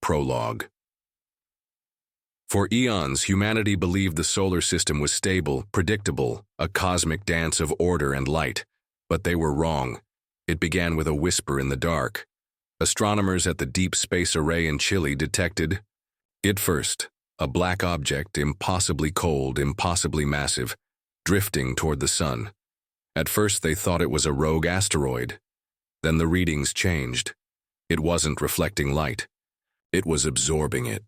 Prologue. For eons, humanity believed the solar system was stable, predictable, a cosmic dance of order and light. But they were wrong. It began with a whisper in the dark. Astronomers at the Deep Space Array in Chile detected it first, a black object, impossibly cold, impossibly massive, drifting toward the sun. At first they thought it was a rogue asteroid. Then the readings changed. It wasn't reflecting light. It was absorbing it.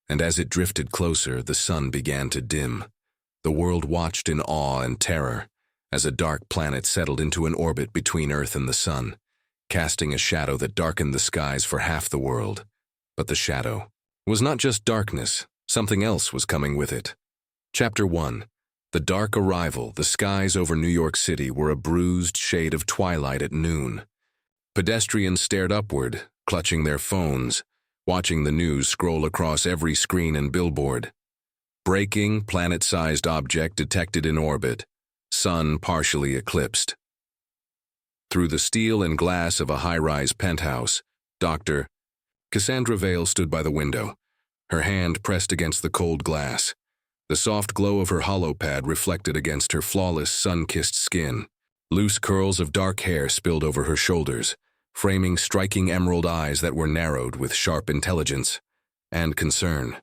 And as it drifted closer, the sun began to dim. The world watched in awe and terror as a dark planet settled into an orbit between Earth and the sun, casting a shadow that darkened the skies for half the world. But the shadow was not just darkness. Something else was coming with it. Chapter 1. The dark arrival. The skies over New York City were a bruised shade of twilight at noon. Pedestrians stared upward, clutching their phones, watching the news scroll across every screen and billboard. Breaking, planet-sized object detected in orbit. Sun partially eclipsed. Through the steel and glass of a high-rise penthouse, Dr. Cassie Vail stood by the window, her hand pressed against the cold glass. The soft glow of her holopad reflected against her flawless, sun-kissed skin. Loose curls of dark hair spilled over her shoulders, framing striking emerald eyes that were narrowed with sharp intelligence and concern.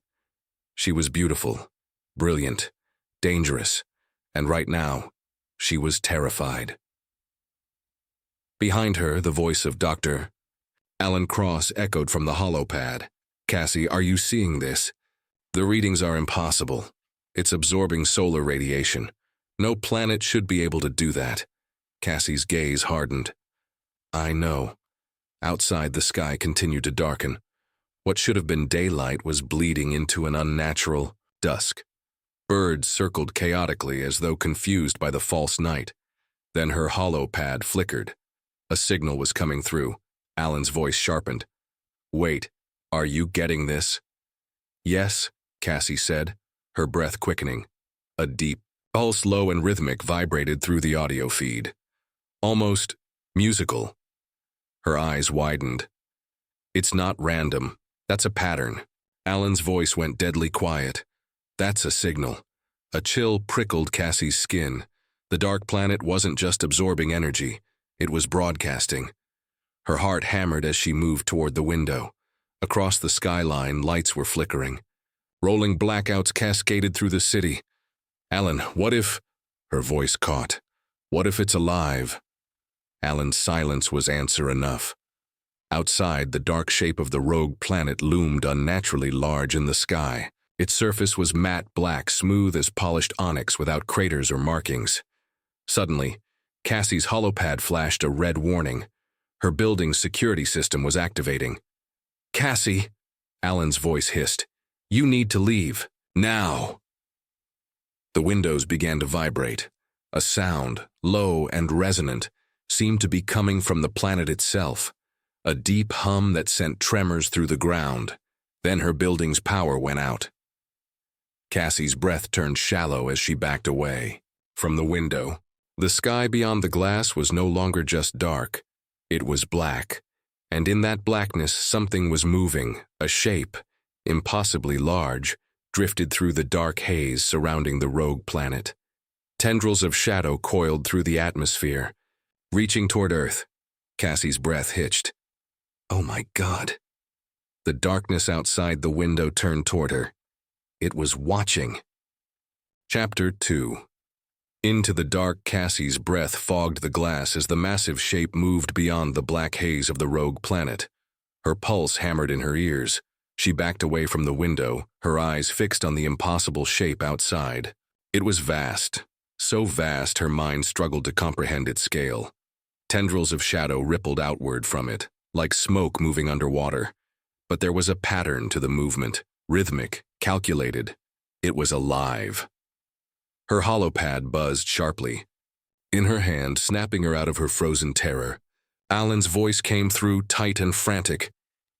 She was beautiful, brilliant, dangerous, and right now, she was terrified. Behind her, the voice of Dr. Alan Cross echoed from the holopad. "Cassie, are you seeing this? The readings are impossible. It's absorbing solar radiation. No planet should be able to do that." Cassie's gaze hardened. "I know." Outside, the sky continued to darken. What should have been daylight was bleeding into an unnatural dusk. Birds circled chaotically as though confused by the false night. Then her holopad flickered. A signal was coming through. Alan's voice sharpened. "Wait, are you getting this?" "Yes," Cassie said, her breath quickening. A deep pulse, low and rhythmic, vibrated through the audio feed. Almost musical. Her eyes widened. "It's not random. That's a pattern." Alan's voice went deadly quiet. "That's a signal." A chill prickled Cassie's skin. The dark planet wasn't just absorbing energy. It was broadcasting. Her heart hammered as she moved toward the window. Across the skyline, lights were flickering. Rolling blackouts cascaded through the city. "Alan, what if—" Her voice caught. "What if it's alive?" Alan's silence was answer enough. Outside, the dark shape of the rogue planet loomed unnaturally large in the sky. Its surface was matte black, smooth as polished onyx without craters or markings. Suddenly, Cassie's holopad flashed a red warning. Her building's security system was activating. "Cassie," Alan's voice hissed, "you need to leave. Now." The windows began to vibrate. A sound, low and resonant, seemed to be coming from the planet itself. A deep hum that sent tremors through the ground. Then her building's power went out. Cassie's breath turned shallow as she backed away. From the window, the sky beyond the glass was no longer just dark. It was black. And in that blackness, something was moving. A shape, impossibly large, drifted through the dark haze surrounding the rogue planet. Tendrils of shadow coiled through the atmosphere, reaching toward Earth. Cassie's breath hitched. "Oh my God." The darkness outside the window turned toward her. It was watching. Chapter 2. Into the dark, Cassie's breath fogged the glass as the massive shape moved beyond the black haze of the rogue planet. Her pulse hammered in her ears. She backed away from the window, her eyes fixed on the impossible shape outside. It was vast, so vast her mind struggled to comprehend its scale. Tendrils of shadow rippled outward from it, like smoke moving underwater. But there was a pattern to the movement, rhythmic, calculated. It was alive. Her holopad buzzed sharply. In her hand, snapping her out of her frozen terror, Alan's voice came through, tight and frantic.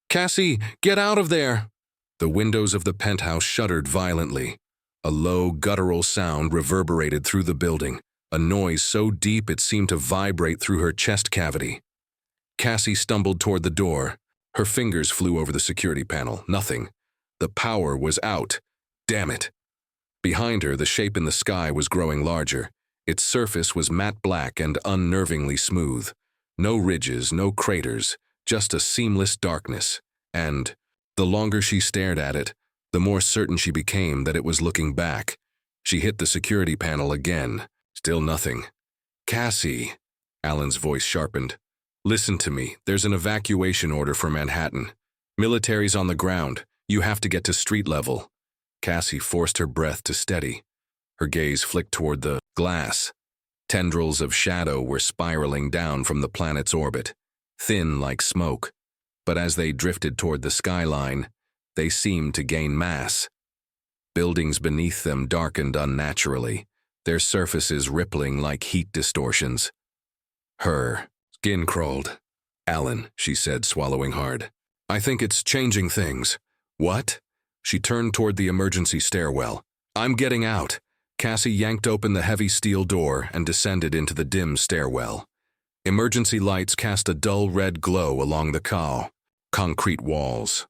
"Cassie, get out of there!" The windows of the penthouse shuddered violently. A low, guttural sound reverberated through the building, a noise so deep it seemed to vibrate through her chest cavity. Cassie stumbled toward the door. Her fingers flew over the security panel. Nothing. The power was out. Damn it. Behind her, the shape in the sky was growing larger. Its surface was matte black and unnervingly smooth. No ridges, no craters, just a seamless darkness. And, the longer she stared at it, the more certain she became that it was looking back. She hit the security panel again. Still nothing. Cassie, Alan's voice sharpened. Listen to me. There's an evacuation order for Manhattan. Military's on the ground. You have to get to street level. Cassie forced her breath to steady. Her gaze flicked toward the glass. Tendrils of shadow were spiraling down from the planet's orbit, thin like smoke. But as they drifted toward the skyline, they seemed to gain mass. Buildings beneath them darkened unnaturally, their surfaces rippling like heat distortions. Her skin crawled. Alan, she said, swallowing hard. I think it's changing things. What? She turned toward the emergency stairwell. I'm getting out. Cassie yanked open the heavy steel door and descended into the dim stairwell. Emergency lights cast a dull red glow along the concrete walls.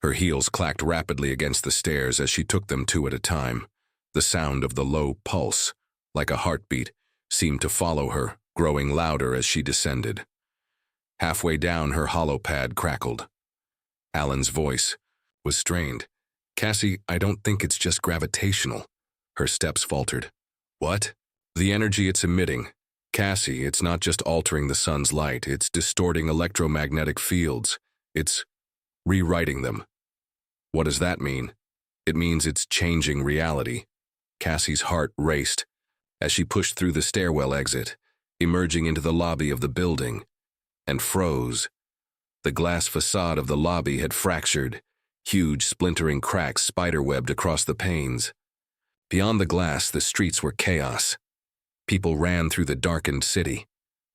Her heels clacked rapidly against the stairs as she took them two at a time. The sound of the low pulse, like a heartbeat, seemed to follow her, growing louder as she descended. Halfway down, her hollow pad crackled. Alan's voice was strained. Cassie, I don't think it's just gravitational. Her steps faltered. What? The energy it's emitting. Cassie, it's not just altering the sun's light, it's distorting electromagnetic fields. It's rewriting them. What does that mean? It means it's changing reality. Cassie's heart raced as she pushed through the stairwell exit, emerging into the lobby of the building, and froze. The glass facade of the lobby had fractured, huge splintering cracks spiderwebbed across the panes. Beyond the glass, the streets were chaos. People ran through the darkened city.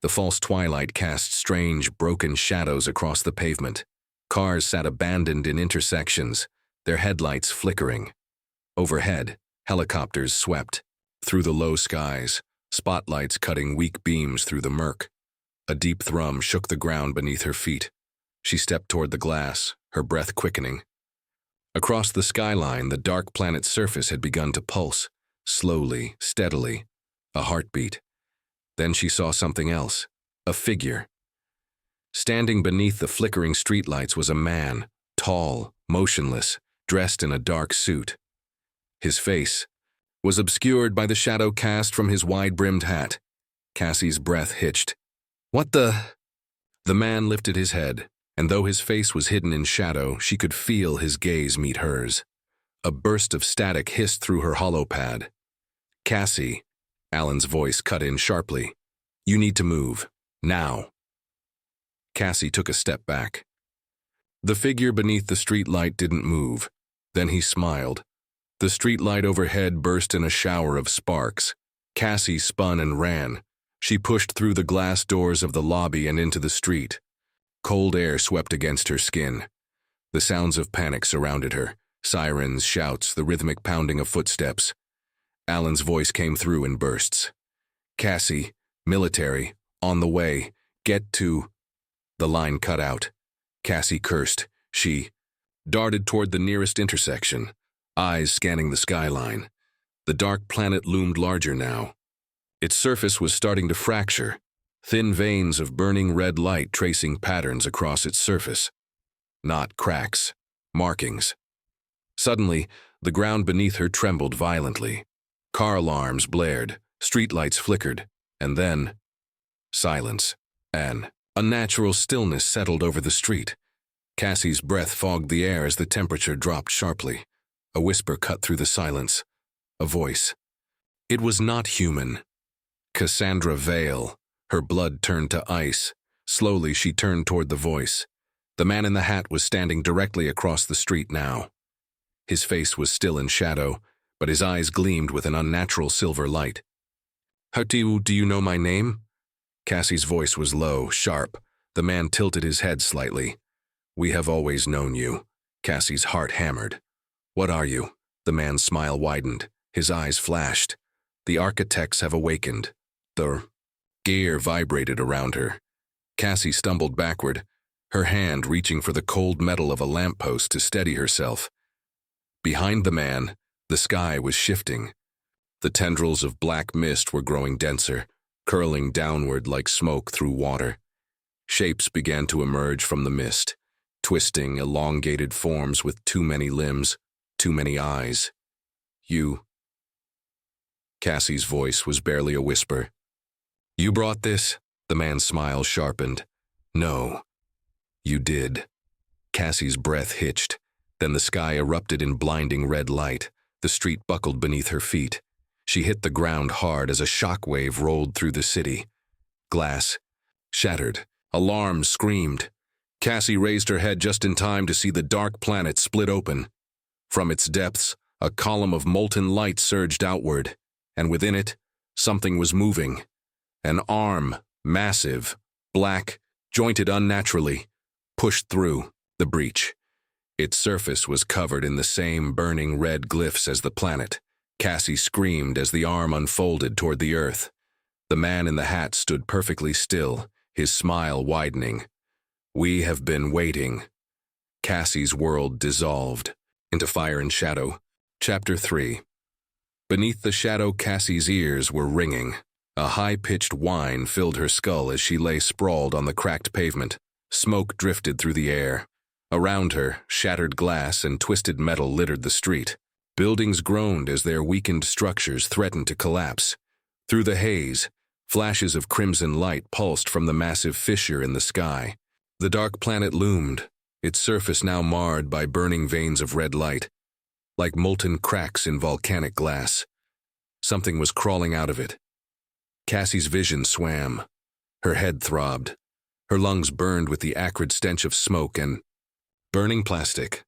The false twilight cast strange, broken shadows across the pavement. Cars sat abandoned in intersections, their headlights flickering. Overhead, helicopters swept. Through the low skies, spotlights cutting weak beams through the murk. A deep thrum shook the ground beneath her feet. She stepped toward the glass, her breath quickening. Across the skyline, the dark planet's surface had begun to pulse, slowly, steadily, a heartbeat. Then she saw something else, a figure. Standing beneath the flickering streetlights was a man, tall, motionless, dressed in a dark suit. His face was obscured by the shadow cast from his wide-brimmed hat. Cassie's breath hitched. What the? The man lifted his head, and though his face was hidden in shadow, she could feel his gaze meet hers. A burst of static hissed through her hollow pad. Cassie, Alan's voice cut in sharply. You need to move. Now. Cassie took a step back. The figure beneath the streetlight didn't move. Then he smiled. The streetlight overhead burst in a shower of sparks. Cassie spun and ran. She pushed through the glass doors of the lobby and into the street. Cold air swept against her skin. The sounds of panic surrounded her. Sirens, shouts, the rhythmic pounding of footsteps. Alan's voice came through in bursts. Cassie, military, on the way, get to... The line cut out. Cassie cursed. She darted toward the nearest intersection, eyes scanning the skyline. The dark planet loomed larger now. Its surface was starting to fracture, thin veins of burning red light tracing patterns across its surface. Not cracks, markings. Suddenly, the ground beneath her trembled violently. Car alarms blared, streetlights flickered, and then... silence. An unnatural stillness settled over the street. Cassie's breath fogged the air as the temperature dropped sharply. A whisper cut through the silence. A voice. It was not human. Cassie Vail. Her blood turned to ice. Slowly, she turned toward the voice. The man in the hat was standing directly across the street now. His face was still in shadow, but his eyes gleamed with an unnatural silver light. How do you know my name? Cassie's voice was low, sharp. The man tilted his head slightly. We have always known you. Cassie's heart hammered. What are you? The man's smile widened. His eyes flashed. The architects have awakened. The gear vibrated around her. Cassie stumbled backward. her hand reaching for the cold metal of a lamppost to steady herself. Behind the man, the sky was shifting. The tendrils of black mist were growing denser, curling downward like smoke through water. Shapes began to emerge from the mist, twisting, elongated forms with too many limbs, too many eyes. You. Cassie's voice was barely a whisper. You brought this? The man's smile sharpened. No. You did. Cassie's breath hitched. Then the sky erupted in blinding red light. The street buckled beneath her feet. She hit the ground hard as a shockwave rolled through the city. Glass shattered. Alarms screamed. Cassie raised her head just in time to see the dark planet split open. From its depths, a column of molten light surged outward, and within it, something was moving. An arm, massive, black, jointed unnaturally, pushed through the breach. Its surface was covered in the same burning red glyphs as the planet. Cassie screamed as the arm unfolded toward the earth. The man in the hat stood perfectly still, his smile widening. We have been waiting. Cassie's world dissolved into fire and shadow. Chapter 3. Beneath the shadow, Cassie's ears were ringing. A high-pitched whine filled her skull as she lay sprawled on the cracked pavement. Smoke drifted through the air. Around her, shattered glass and twisted metal littered the street. Buildings groaned as their weakened structures threatened to collapse. Through the haze, flashes of crimson light pulsed from the massive fissure in the sky. The dark planet loomed, its surface now marred by burning veins of red light, like molten cracks in volcanic glass. Something was crawling out of it. Cassie's vision swam. Her head throbbed. Her lungs burned with the acrid stench of smoke and burning plastic.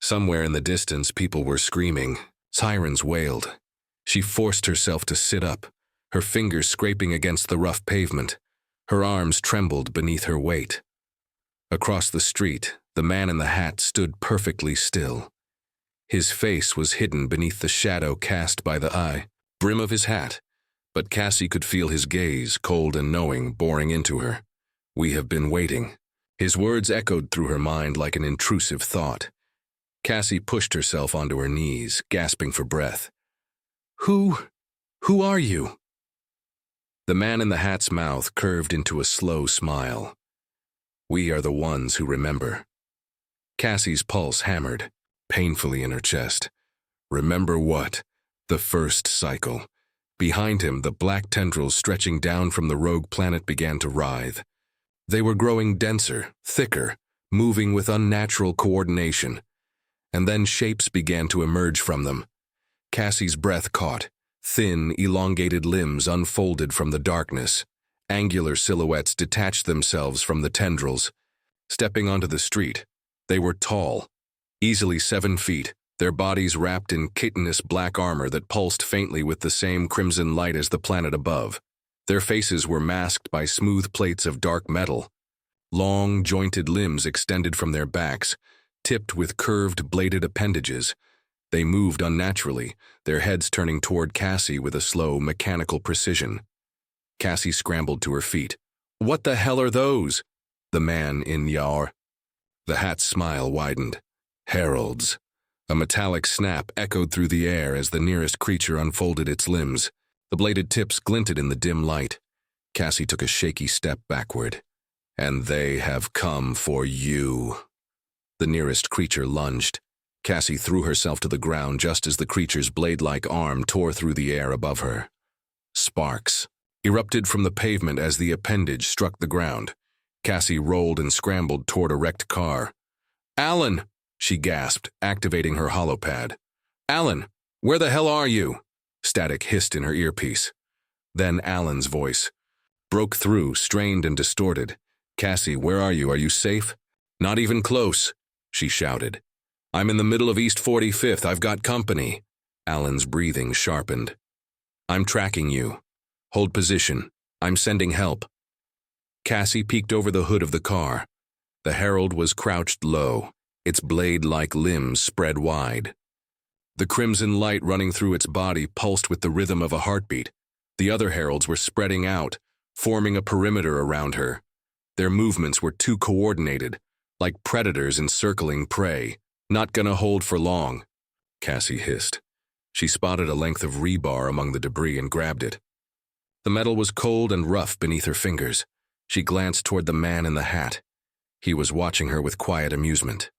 Somewhere in the distance, people were screaming. Sirens wailed. She forced herself to sit up, her fingers scraping against the rough pavement. Her arms trembled beneath her weight. Across the street, the man in the hat stood perfectly still. His face was hidden beneath the shadow cast by the brim of his hat, but Cassie could feel his gaze, cold and knowing, boring into her. We have been waiting. His words echoed through her mind like an intrusive thought. Cassie pushed herself onto her knees, gasping for breath. Who are you? The man in the hat's mouth curved into a slow smile. We are the ones who remember. Cassie's pulse hammered, painfully in her chest. Remember what? The first cycle. Behind him, the black tendrils stretching down from the rogue planet began to writhe. They were growing denser, thicker, moving with unnatural coordination. And then shapes began to emerge from them. Cassie's breath caught. Thin, elongated limbs unfolded from the darkness. Angular silhouettes detached themselves from the tendrils. Stepping onto the street, they were tall, easily 7 feet, their bodies wrapped in chitinous black armor that pulsed faintly with the same crimson light as the planet above. Their faces were masked by smooth plates of dark metal. Long, jointed limbs extended from their backs, tipped with curved, bladed appendages. They moved unnaturally, their heads turning toward Cassie with a slow, mechanical precision. Cassie scrambled to her feet. What the hell are those? The man in Yar. The hat's smile widened. Heralds. A metallic snap echoed through the air as the nearest creature unfolded its limbs. The bladed tips glinted in the dim light. Cassie took a shaky step backward. And they have come for you. The nearest creature lunged. Cassie threw herself to the ground just as the creature's blade-like arm tore through the air above her. Sparks erupted from the pavement as the appendage struck the ground. Cassie rolled and scrambled toward a wrecked car. Alan! She gasped, activating her holopad. Alan, where the hell are you? Static hissed in her earpiece. Then Alan's voice broke through, strained and distorted. Cassie, where are you? Are you safe? Not even close, she shouted. I'm in the middle of East 45th. I've got company. Alan's breathing sharpened. I'm tracking you. Hold position. I'm sending help. Cassie peeked over the hood of the car. The herald was crouched low, its blade-like limbs spread wide. The crimson light running through its body pulsed with the rhythm of a heartbeat. The other heralds were spreading out, forming a perimeter around her. Their movements were too coordinated, like predators encircling prey. Not gonna hold for long, Cassie hissed. She spotted a length of rebar among the debris and grabbed it. The metal was cold and rough beneath her fingers. She glanced toward the man in the hat. He was watching her with quiet amusement.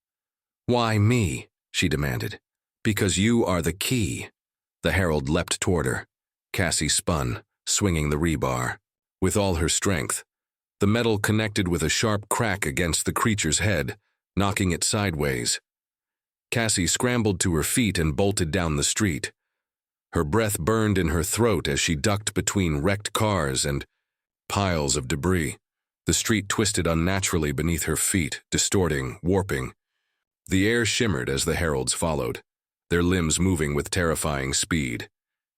"Why me?" she demanded. "Because you are the key." The herald leapt toward her. Cassie spun, swinging the rebar. With all her strength, the metal connected with a sharp crack against the creature's head, knocking it sideways. Cassie scrambled to her feet and bolted down the street. Her breath burned in her throat as she ducked between wrecked cars and piles of debris. The street twisted unnaturally beneath her feet, distorting, warping. The air shimmered as the heralds followed, their limbs moving with terrifying speed.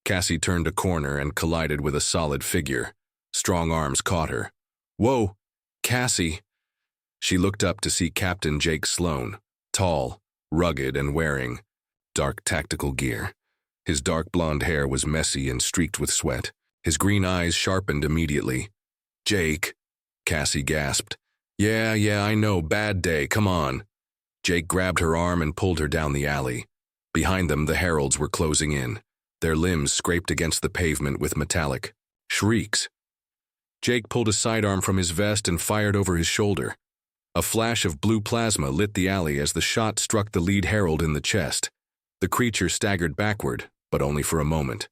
Cassie turned a corner and collided with a solid figure. Strong arms caught her. "Whoa, Cassie!" She looked up to see Captain Jake Sloan, tall, rugged, and wearing dark tactical gear. His dark blonde hair was messy and streaked with sweat. His green eyes sharpened immediately. "Jake," Cassie gasped. Yeah, I know, bad day, come on." Jake grabbed her arm and pulled her down the alley. Behind them, the heralds were closing in. Their limbs scraped against the pavement with metallic shrieks. Jake pulled a sidearm from his vest and fired over his shoulder. A flash of blue plasma lit the alley as the shot struck the lead herald in the chest. The creature staggered backward, but only for a moment.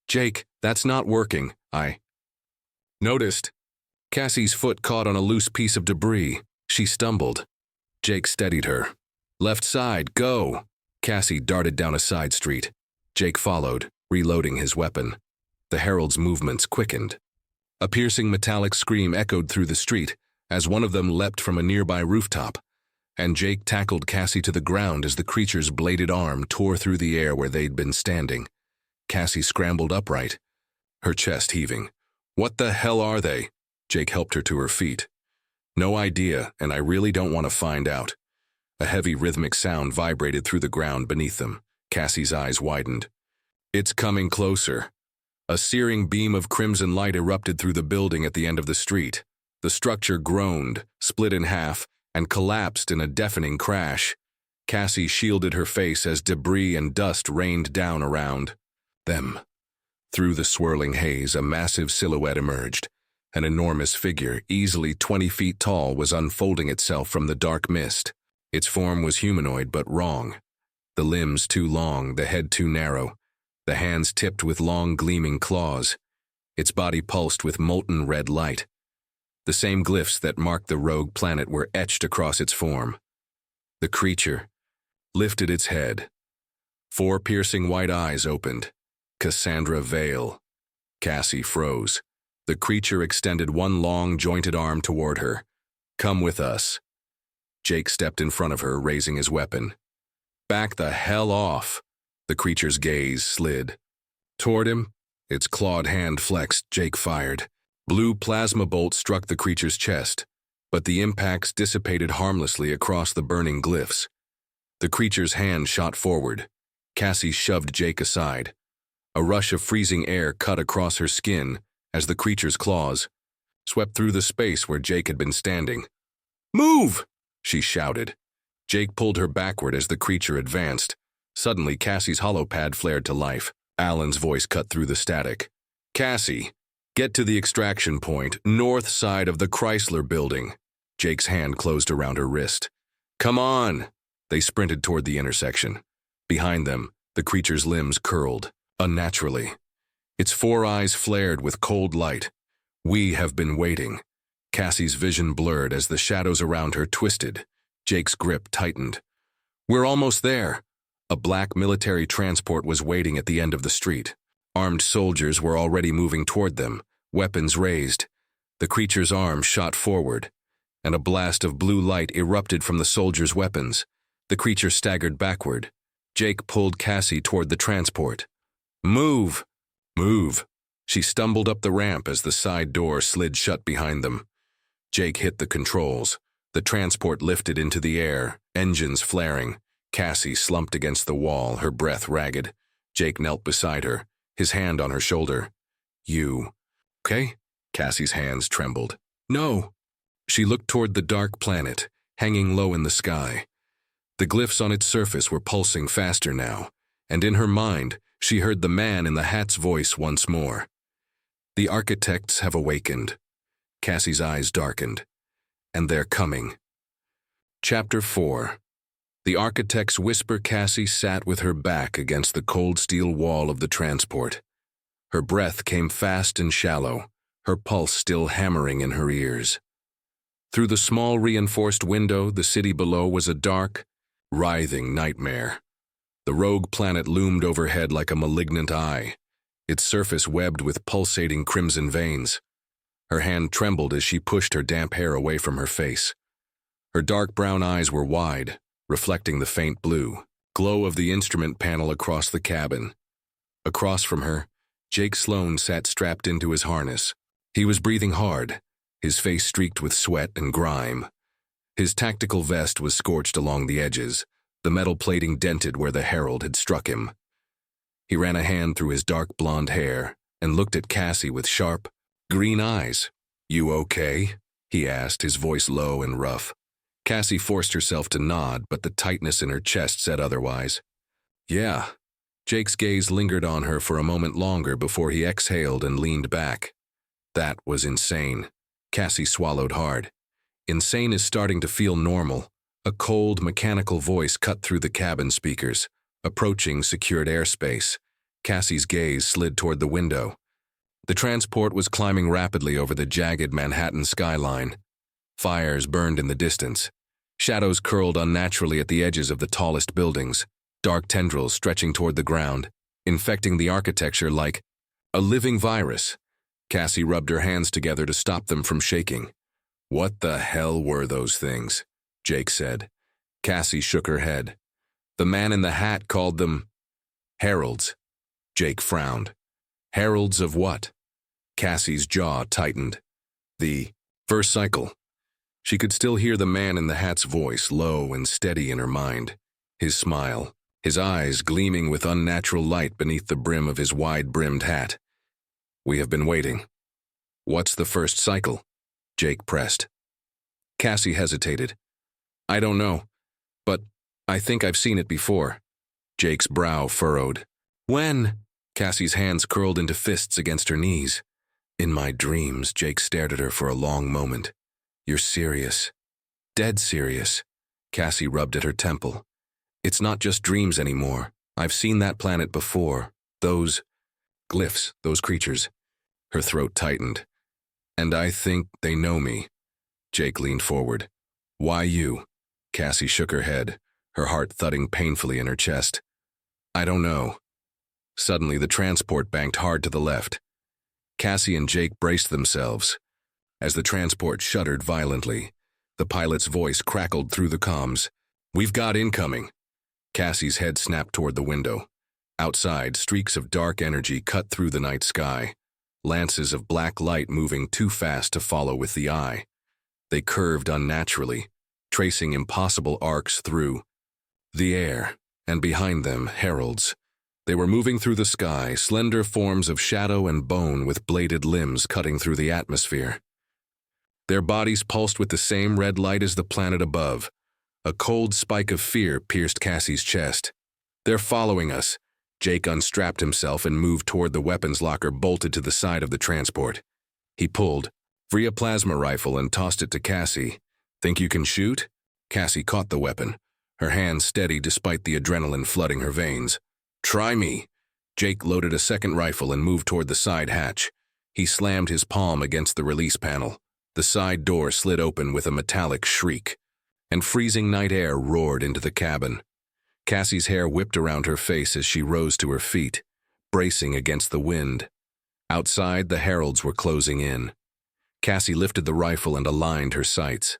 "Jake, that's not working, I noticed." Cassie's foot caught on a loose piece of debris. She stumbled. Jake steadied her. "Left side, go!" Cassie darted down a side street. Jake followed, reloading his weapon. The herald's movements quickened. A piercing metallic scream echoed through the street as one of them leapt from a nearby rooftop, and Jake tackled Cassie to the ground as the creature's bladed arm tore through the air where they'd been standing. Cassie scrambled upright, her chest heaving. "What the hell are they?" Jake helped her to her feet. "No idea, and I really don't want to find out." A heavy rhythmic sound vibrated through the ground beneath them. Cassie's eyes widened. "It's coming closer." A searing beam of crimson light erupted through the building at the end of the street. The structure groaned, split in half, and collapsed in a deafening crash. Cassie shielded her face as debris and dust rained down around them. Through the swirling haze, a massive silhouette emerged. An enormous figure, easily 20 feet tall, was unfolding itself from the dark mist. Its form was humanoid but wrong. The limbs too long, the head too narrow, the hands tipped with long gleaming claws. Its body pulsed with molten red light. The same glyphs that marked the rogue planet were etched across its form. The creature lifted its head. 4 piercing white eyes opened. Cassie Vail. Cassie froze. The creature extended one long, jointed arm toward her. "Come with us." Jake stepped in front of her, raising his weapon. "Back the hell off." The creature's gaze slid. Toward him, its clawed hand flexed. Jake fired. Blue plasma bolts struck the creature's chest, but the impacts dissipated harmlessly across the burning glyphs. The creature's hand shot forward. Cassie shoved Jake aside. A rush of freezing air cut across her skin as the creature's claws swept through the space where Jake had been standing. "Move!" she shouted. Jake pulled her backward as the creature advanced. Suddenly, Cassie's holopad flared to life. Alan's voice cut through the static. "Cassie, get to the extraction point, north side of the Chrysler building." Jake's hand closed around her wrist. "Come on!" They sprinted toward the intersection. Behind them, the creature's limbs curled, unnaturally. Its 4 eyes flared with cold light. "We have been waiting." Cassie's vision blurred as the shadows around her twisted. Jake's grip tightened. "We're almost there." A black military transport was waiting at the end of the street. Armed soldiers were already moving toward them, weapons raised. The creature's arm shot forward, and a blast of blue light erupted from the soldiers' weapons. The creature staggered backward. Jake pulled Cassie toward the transport. "Move! Move!" She stumbled up the ramp as the side door slid shut behind them. Jake hit the controls. The transport lifted into the air, engines flaring. Cassie slumped against the wall, her breath ragged. Jake knelt beside her, his hand on her shoulder. "You okay?" Cassie's hands trembled. "No." She looked toward the dark planet, hanging low in the sky. The glyphs on its surface were pulsing faster now, and in her mind, she heard the man in the hat's voice once more. The architects have awakened. Cassie's eyes darkened. And they're coming. Chapter 4. The architect's whisper. Cassie sat with her back against the cold steel wall of the transport. Her breath came fast and shallow, her pulse still hammering in her ears. Through the small reinforced window, the city below was a dark, writhing nightmare. The rogue planet loomed overhead like a malignant eye, its surface webbed with pulsating crimson veins. Her hand trembled as she pushed her damp hair away from her face. Her dark brown eyes were wide, reflecting the faint blue glow of the instrument panel across the cabin. Across from her, Jake Sloan sat strapped into his harness. He was breathing hard, his face streaked with sweat and grime. His tactical vest was scorched along the edges, the metal plating dented where the herald had struck him. He ran a hand through his dark blonde hair and looked at Cassie with sharp, green eyes. "You okay?" he asked, his voice low and rough. Cassie forced herself to nod, but the tightness in her chest said otherwise. "Yeah." Jake's gaze lingered on her for a moment longer before he exhaled and leaned back. That was insane. Cassie swallowed hard. Insane is starting to feel normal. A cold, mechanical voice cut through the cabin speakers, approaching secured airspace. Cassie's gaze slid toward the window. The transport was climbing rapidly over the jagged Manhattan skyline. Fires burned in the distance. Shadows curled unnaturally at the edges of the tallest buildings, dark tendrils stretching toward the ground, infecting the architecture like a living virus. Cassie rubbed her hands together to stop them from shaking. "What the hell were those things?" Jake said. Cassie shook her head. "The man in the hat called them heralds." Jake frowned. "Heralds of what?" Cassie's jaw tightened. "The first cycle." She could still hear the man in the hat's voice, low and steady in her mind. His smile, his eyes gleaming with unnatural light beneath the brim of his wide-brimmed hat. "We have been waiting." "What's the first cycle?" Jake pressed. Cassie hesitated. "I don't know, but I think I've seen it before." Jake's brow furrowed. "When?" Cassie's hands curled into fists against her knees. "In my dreams." Jake stared at her for a long moment. "You're serious. Dead serious." Cassie rubbed at her temple. "It's not just dreams anymore. I've seen that planet before. Those glyphs, those creatures." Her throat tightened. "And I think they know me." Jake leaned forward. "Why you?" Cassie shook her head, her heart thudding painfully in her chest. "I don't know." Suddenly, the transport banked hard to the left. Cassie and Jake braced themselves. As the transport shuddered violently, the pilot's voice crackled through the comms. "We've got incoming." Cassie's head snapped toward the window. Outside, streaks of dark energy cut through the night sky, lances of black light moving too fast to follow with the eye. They curved unnaturally, tracing impossible arcs through the air, and behind them, heralds. They were moving through the sky, slender forms of shadow and bone with bladed limbs cutting through the atmosphere. Their bodies pulsed with the same red light as the planet above. A cold spike of fear pierced Cassie's chest. "They're following us." Jake unstrapped himself and moved toward the weapons locker bolted to the side of the transport. He pulled, free a plasma rifle and tossed it to Cassie. "Think you can shoot?" Cassie caught the weapon, her hand steady despite the adrenaline flooding her veins. "Try me." Jake loaded a second rifle and moved toward the side hatch. He slammed his palm against the release panel. The side door slid open with a metallic shriek, and freezing night air roared into the cabin. Cassie's hair whipped around her face as she rose to her feet, bracing against the wind. Outside, the heralds were closing in. Cassie lifted the rifle and aligned her sights.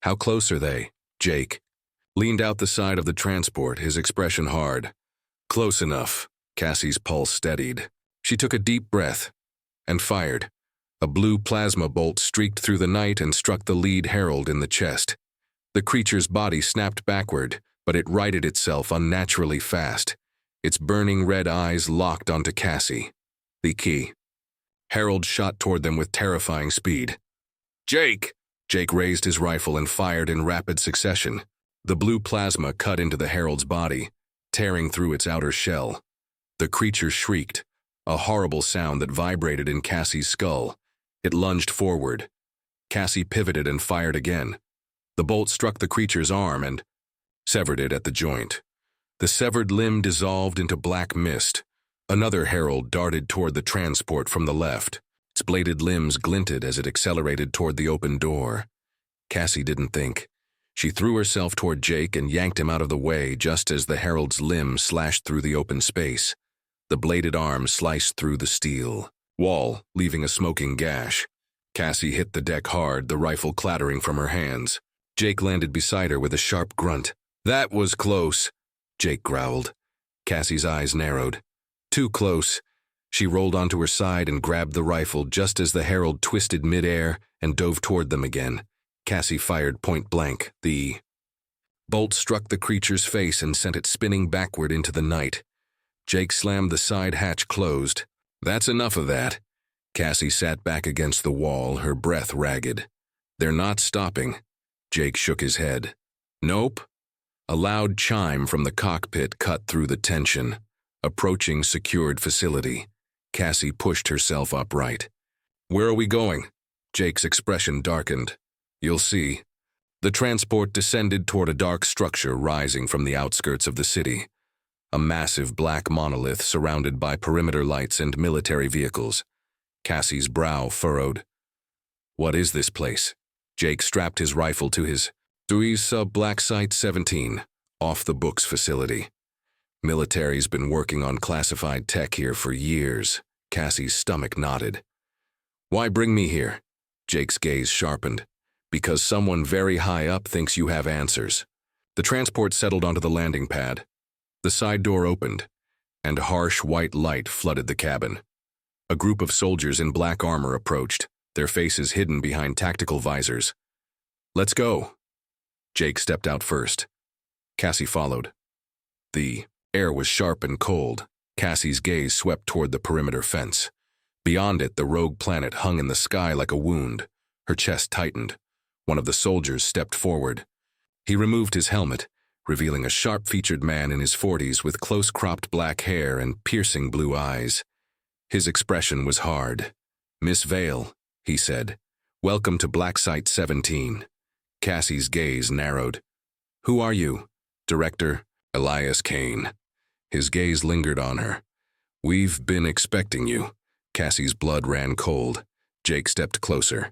"How close are they?" Jake leaned out the side of the transport, his expression hard. "Close enough." Cassie's pulse steadied. She took a deep breath and fired. A blue plasma bolt streaked through the night and struck the lead herald in the chest. The creature's body snapped backward, but it righted itself unnaturally fast. Its burning red eyes locked onto Cassie. The key. Herald shot toward them with terrifying speed. "Jake!" Jake raised his rifle and fired in rapid succession. The blue plasma cut into the herald's body, tearing through its outer shell. The creature shrieked, a horrible sound that vibrated in Cassie's skull. It lunged forward. Cassie pivoted and fired again. The bolt struck the creature's arm and severed it at the joint. The severed limb dissolved into black mist. Another herald darted toward the transport from the left. Its bladed limbs glinted as it accelerated toward the open door. Cassie didn't think. She threw herself toward Jake and yanked him out of the way just as the herald's limb slashed through the open space. The bladed arm sliced through the steel wall, leaving a smoking gash. Cassie hit the deck hard, the rifle clattering from her hands. Jake landed beside her with a sharp grunt. "That was close," Jake growled. Cassie's eyes narrowed. "Too close." She rolled onto her side and grabbed the rifle just as the herald twisted midair and dove toward them again. Cassie fired point blank. The bolt struck the creature's face and sent it spinning backward into the night. Jake slammed the side hatch closed. "That's enough of that." Cassie sat back against the wall, her breath ragged. "They're not stopping." Jake shook his head. "Nope." A loud chime from the cockpit cut through the tension. Approaching secured facility. Cassie pushed herself upright. "Where are we going?" Jake's expression darkened. "You'll see." The transport descended toward a dark structure rising from the outskirts of the city. A massive black monolith surrounded by perimeter lights and military vehicles. Cassie's brow furrowed. "What is this place?" Jake strapped his rifle to his Black Site 17, off-the-books facility. Military's been working on classified tech here for years. Cassie's stomach knotted. "Why bring me here?" Jake's gaze sharpened. "Because someone very high up thinks you have answers." The transport settled onto the landing pad. The side door opened, and harsh white light flooded the cabin. A group of soldiers in black armor approached, their faces hidden behind tactical visors. "Let's go." Jake stepped out first. Cassie followed. The air was sharp and cold. Cassie's gaze swept toward the perimeter fence. Beyond it, the rogue planet hung in the sky like a wound. Her chest tightened. One of the soldiers stepped forward. He removed his helmet, revealing a sharp-featured man in his 40s with close-cropped black hair and piercing blue eyes. His expression was hard. "Miss Vail," he said, "welcome to Black Site 17. Cassie's gaze narrowed. "Who are you?" "Director Elias Kane." His gaze lingered on her. "We've been expecting you." Cassie's blood ran cold. Jake stepped closer.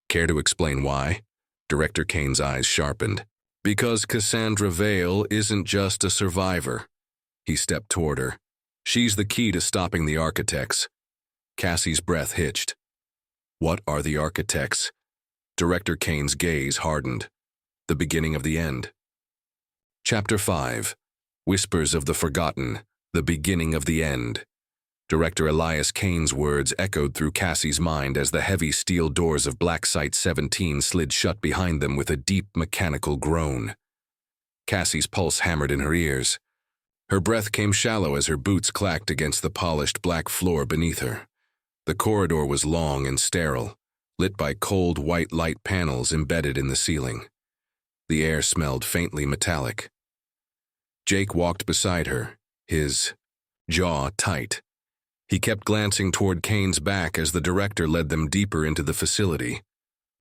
"Care to explain why?" Director Kane's eyes sharpened. "Because Cassandra Vail isn't just a survivor." He stepped toward her. "She's the key to stopping the architects." Cassie's breath hitched. "What are the architects?" Director Kane's gaze hardened. "The beginning of the end." Chapter 5. Whispers of the Forgotten, the beginning of the end. Director Elias Kane's words echoed through Cassie's mind as the heavy steel doors of Black Site 17 slid shut behind them with a deep mechanical groan. Cassie's pulse hammered in her ears. Her breath came shallow as her boots clacked against the polished black floor beneath her. The corridor was long and sterile, lit by cold white light panels embedded in the ceiling. The air smelled faintly metallic. Jake walked beside her, his jaw tight. He kept glancing toward Kane's back as the director led them deeper into the facility.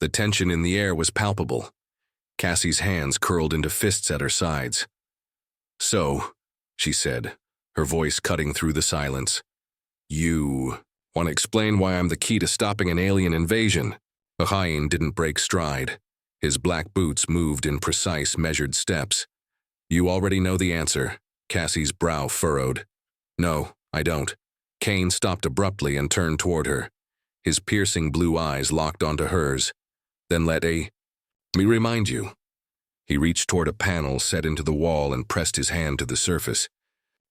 The tension in the air was palpable. Cassie's hands curled into fists at her sides. "So," she said, her voice cutting through the silence, "you want to explain why I'm the key to stopping an alien invasion?" Ahain didn't break stride. His black boots moved in precise, measured steps. "You already know the answer." Cassie's brow furrowed. "No, I don't." Kane stopped abruptly and turned toward her. His piercing blue eyes locked onto hers. "Then let me remind you." He reached toward a panel set into the wall and pressed his hand to the surface.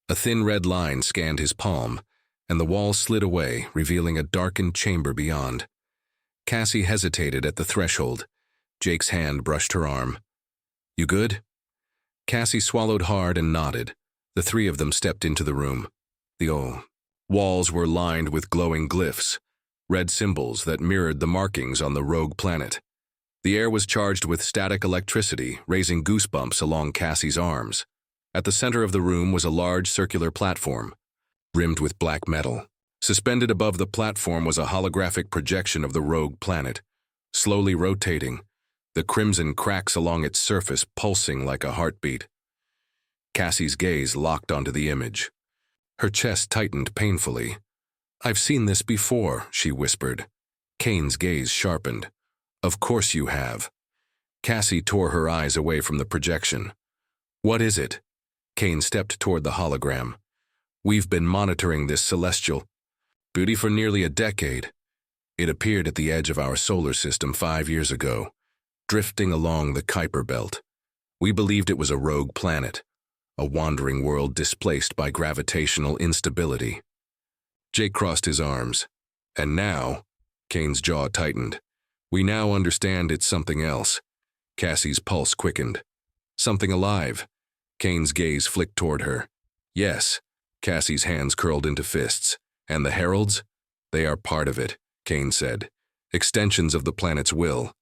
A thin red line scanned his palm, and the wall slid away, revealing a darkened chamber beyond. Cassie hesitated at the threshold. Jake's hand brushed her arm. "You good?" Cassie swallowed hard and nodded. The three of them stepped into the room. The walls were lined with glowing glyphs, red symbols that mirrored the markings on the rogue planet. The air was charged with static electricity, raising goosebumps along Cassie's arms. At the center of the room was a large circular platform, rimmed with black metal. Suspended above the platform was a holographic projection of the rogue planet, slowly rotating, the crimson cracks along its surface pulsing like a heartbeat. Cassie's gaze locked onto the image. Her chest tightened painfully. "I've seen this before," she whispered. Kane's gaze sharpened. "Of course you have." Cassie tore her eyes away from the projection. "What is it?" Kane stepped toward the hologram. "We've been monitoring this celestial beauty for nearly a decade. It appeared at the edge of our solar system 5 years ago, drifting along the Kuiper belt. We believed it was a rogue planet, a wandering world displaced by gravitational instability." Jake crossed his arms. "And now," Kane's jaw tightened, "we now understand it's something else." Cassie's pulse quickened. "Something alive." Kane's gaze flicked toward her. "Yes." Cassie's hands curled into fists. "And the heralds? They are part of it," Kane said. "Extensions of the planet's will.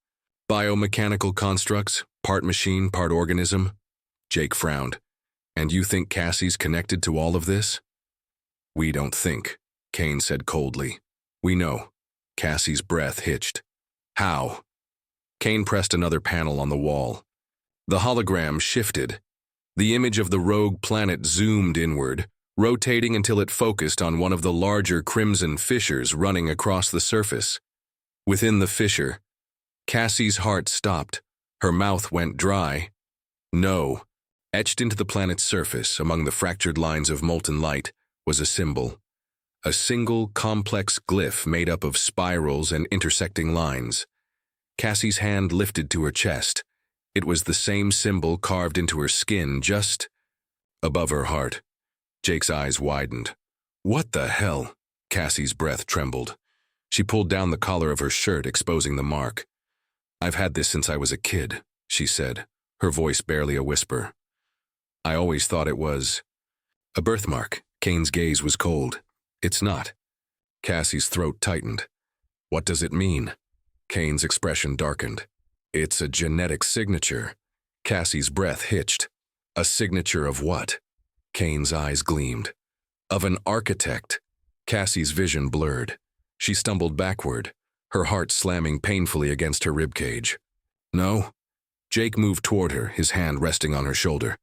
Biomechanical constructs, part machine, part organism." Jake frowned. "And you think Cassie's connected to all of this?" "We don't think," Kane said coldly. "We know." Cassie's breath hitched. "How?" Kane pressed another panel on the wall. The hologram shifted. The image of the rogue planet zoomed inward, rotating until it focused on one of the larger crimson fissures running across the surface. Within the fissure, Cassie's heart stopped. Her mouth went dry. "No." Etched into the planet's surface, among the fractured lines of molten light, was a symbol. A single, complex glyph made up of spirals and intersecting lines. Cassie's hand lifted to her chest. It was the same symbol carved into her skin just above her heart. Jake's eyes widened. "What the hell?" Cassie's breath trembled. She pulled down the collar of her shirt, exposing the mark. "I've had this since I was a kid," she said, her voice barely a whisper. "I always thought it was a birthmark." Kane's gaze was cold. "It's not." Cassie's throat tightened. "What does it mean?" Kane's expression darkened. "It's a genetic signature." Cassie's breath hitched. "A signature of what?" Kane's eyes gleamed. "Of an architect." Cassie's vision blurred. She stumbled backward, her heart slamming painfully against her ribcage. "No?" Jake moved toward her, his hand resting on her shoulder.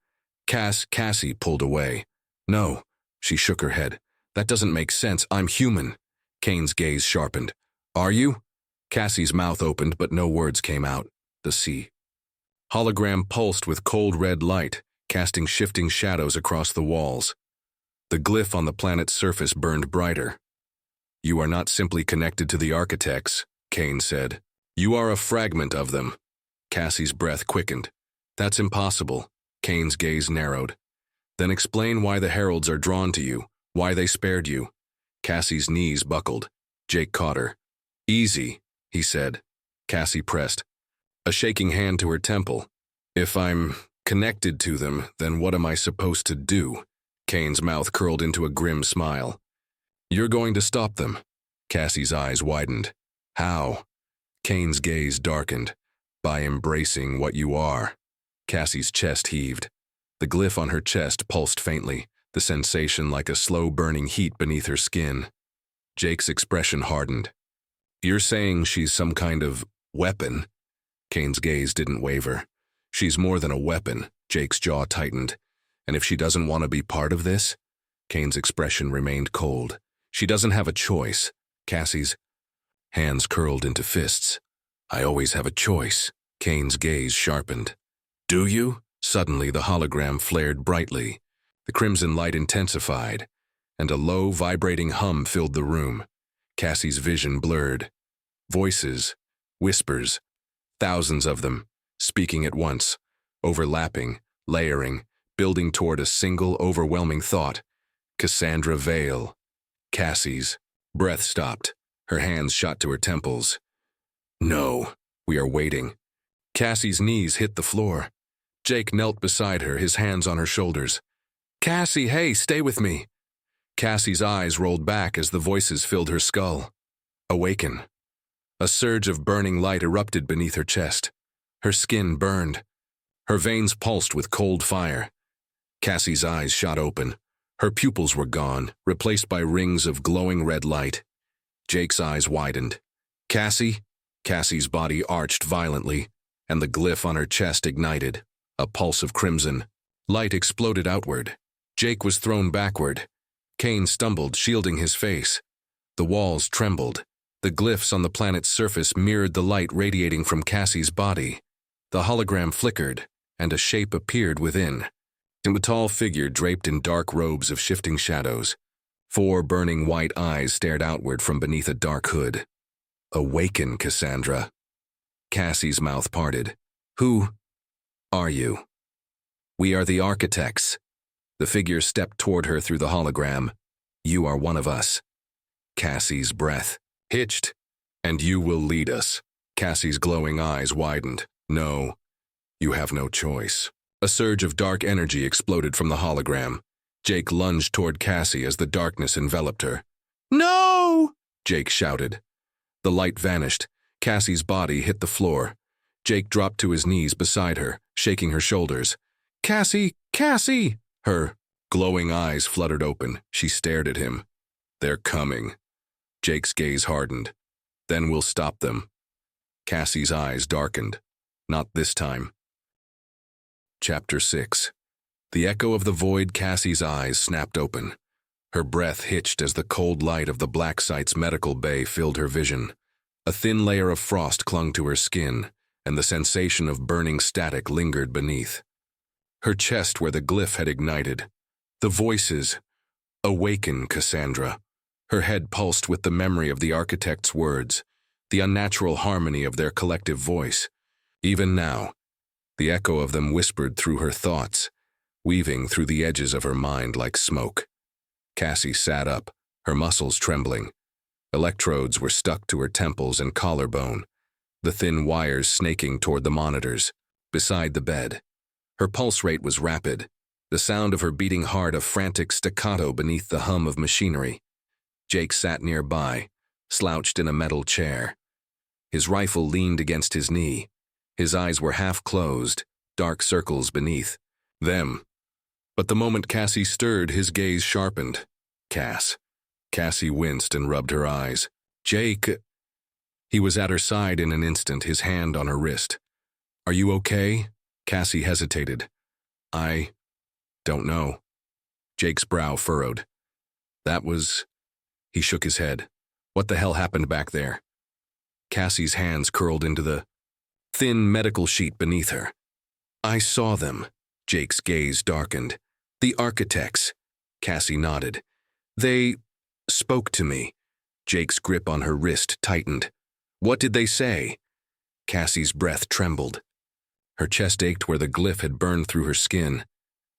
Cassie pulled away. "No." She shook her head. "That doesn't make sense. I'm human." Kane's gaze sharpened. "Are you?" Cassie's mouth opened, but no words came out. The sea. Hologram pulsed with cold red light, casting shifting shadows across the walls. The glyph on the planet's surface burned brighter. "You are not simply connected to the architects," Kane said. "You are a fragment of them." Cassie's breath quickened. "That's impossible." Kane's gaze narrowed. "Then explain why the heralds are drawn to you, why they spared you." Cassie's knees buckled. Jake caught her. "Easy," he said. Cassie pressed, a shaking hand to her temple. "If I'm connected to them, then what am I supposed to do?" Kane's mouth curled into a grim smile. "You're going to stop them." Cassie's eyes widened. "How?" Kane's gaze darkened. "By embracing what you are." Cassie's chest heaved. The glyph on her chest pulsed faintly, the sensation like a slow-burning heat beneath her skin. Jake's expression hardened. "You're saying she's some kind of weapon?" Kane's gaze didn't waver. "She's more than a weapon." Jake's jaw tightened. "And if she doesn't want to be part of this?" Kane's expression remained cold. "She doesn't have a choice." Cassie's hands curled into fists. "I always have a choice." Kane's gaze sharpened. "Do you?" Suddenly the hologram flared brightly. The crimson light intensified, and a low, vibrating hum filled the room. Cassie's vision blurred. Voices, whispers, thousands of them, speaking at once, overlapping, layering, building toward a single, overwhelming thought. Cassandra Vail. Cassie's breath stopped. Her hands shot to her temples. "No, we are waiting." Cassie's knees hit the floor. Jake knelt beside her, his hands on her shoulders. "Cassie, hey, stay with me." Cassie's eyes rolled back as the voices filled her skull. "Awaken." A surge of burning light erupted beneath her chest. Her skin burned. Her veins pulsed with cold fire. Cassie's eyes shot open. Her pupils were gone, replaced by rings of glowing red light. Jake's eyes widened. Cassie? Cassie's body arched violently, and the glyph on her chest ignited. A pulse of crimson. Light exploded outward. Jake was thrown backward. Kane stumbled, shielding his face. The walls trembled. The glyphs on the planet's surface mirrored the light radiating from Cassie's body. The hologram flickered, and a shape appeared within. A tall figure draped in dark robes of shifting shadows. 4 burning white eyes stared outward from beneath a dark hood. Awaken, Cassandra. Cassie's mouth parted. Who are you? We are the architects. The figure stepped toward her through the hologram. You are one of us. Cassie's breath hitched. And you will lead us. Cassie's glowing eyes widened. No, you have no choice. A surge of dark energy exploded from the hologram. Jake lunged toward Cassie as the darkness enveloped her. No! Jake shouted. The light vanished. Cassie's body hit the floor. Jake dropped to his knees beside her, shaking her shoulders. Cassie! Cassie! Her glowing eyes fluttered open. She stared at him. They're coming. Jake's gaze hardened. Then we'll stop them. Cassie's eyes darkened. Not this time. Chapter 6. The echo of the void. Cassie's eyes snapped open. Her breath hitched as the cold light of the black site's medical bay filled her vision. A thin layer of frost clung to her skin, and the sensation of burning static lingered beneath. Her chest where the glyph had ignited. The voices. Awaken, Cassandra. Her head pulsed with the memory of the architect's words, the unnatural harmony of their collective voice. Even now, the echo of them whispered through her thoughts, weaving through the edges of her mind like smoke. Cassie sat up, her muscles trembling. Electrodes were stuck to her temples and collarbone, the thin wires snaking toward the monitors, beside the bed. Her pulse rate was rapid, the sound of her beating heart a frantic staccato beneath the hum of machinery. Jake sat nearby, slouched in a metal chair. His rifle leaned against his knee. His eyes were half closed, dark circles beneath them. But the moment Cassie stirred, his gaze sharpened. Cass. Cassie winced and rubbed her eyes. Jake. He was at her side in an instant, his hand on her wrist. Are you okay? Cassie hesitated. I don't know. Jake's brow furrowed. That was... He shook his head. What the hell happened back there? Cassie's hands curled into the thin medical sheet beneath her. I saw them. Jake's gaze darkened. The architects. Cassie nodded. They spoke to me. Jake's grip on her wrist tightened. What did they say? Cassie's breath trembled. Her chest ached where the glyph had burned through her skin.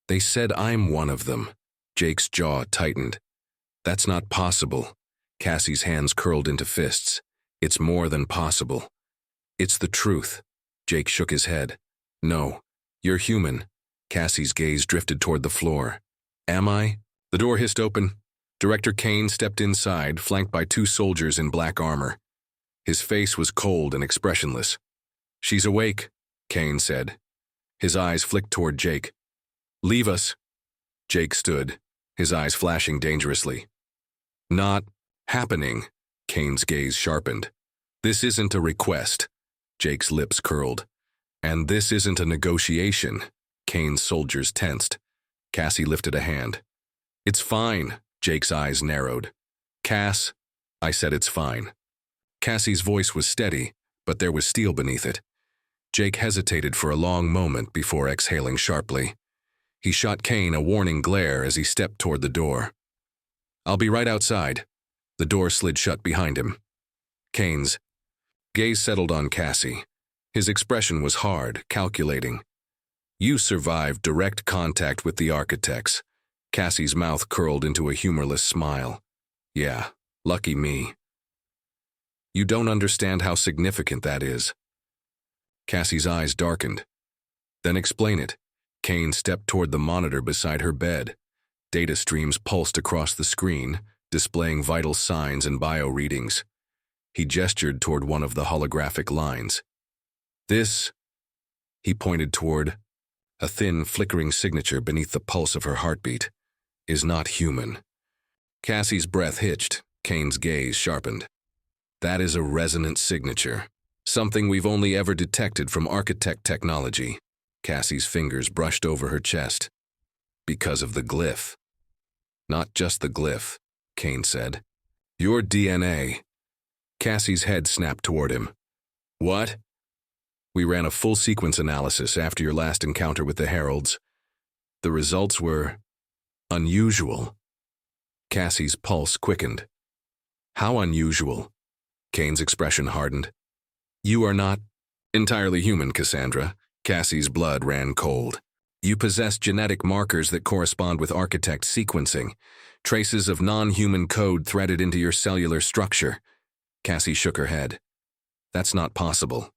They said I'm one of them. Jake's jaw tightened. That's not possible. Cassie's hands curled into fists. It's more than possible. It's the truth. Jake shook his head. No, you're human. Cassie's gaze drifted toward the floor. Am I? The door hissed open. Director Kane stepped inside, flanked by 2 soldiers in black armor. His face was cold and expressionless. She's awake, Kane said. His eyes flicked toward Jake. Leave us. Jake stood, his eyes flashing dangerously. Not happening. Kane's gaze sharpened. This isn't a request. Jake's lips curled. And this isn't a negotiation. Kane's soldiers tensed. Cassie lifted a hand. It's fine. Jake's eyes narrowed. Cass, I said it's fine. Cassie's voice was steady, but there was steel beneath it. Jake hesitated for a long moment before exhaling sharply. He shot Kane a warning glare as he stepped toward the door. I'll be right outside. The door slid shut behind him. Kane's gaze settled on Cassie. His expression was hard, calculating. You survived direct contact with the architects. Cassie's mouth curled into a humorless smile. Yeah, lucky me. You don't understand how significant that is. Cassie's eyes darkened. Then explain it. Kane stepped toward the monitor beside her bed. Data streams pulsed across the screen, displaying vital signs and bio readings. He gestured toward one of the holographic lines. This, he pointed toward, a thin, flickering signature beneath the pulse of her heartbeat, is not human. Cassie's breath hitched, Kane's gaze sharpened. That is a resonant signature, something we've only ever detected from architect technology. Cassie's fingers brushed over her chest. Because of the glyph. Not just the glyph, Kane said. Your DNA. Cassie's head snapped toward him. What? We ran a full sequence analysis after your last encounter with the Heralds. The results were unusual. Cassie's pulse quickened. How unusual? Kane's expression hardened. You are not entirely human, Cassandra. Cassie's blood ran cold. You possess genetic markers that correspond with architect sequencing, traces of non-human code threaded into your cellular structure. Cassie shook her head. That's not possible.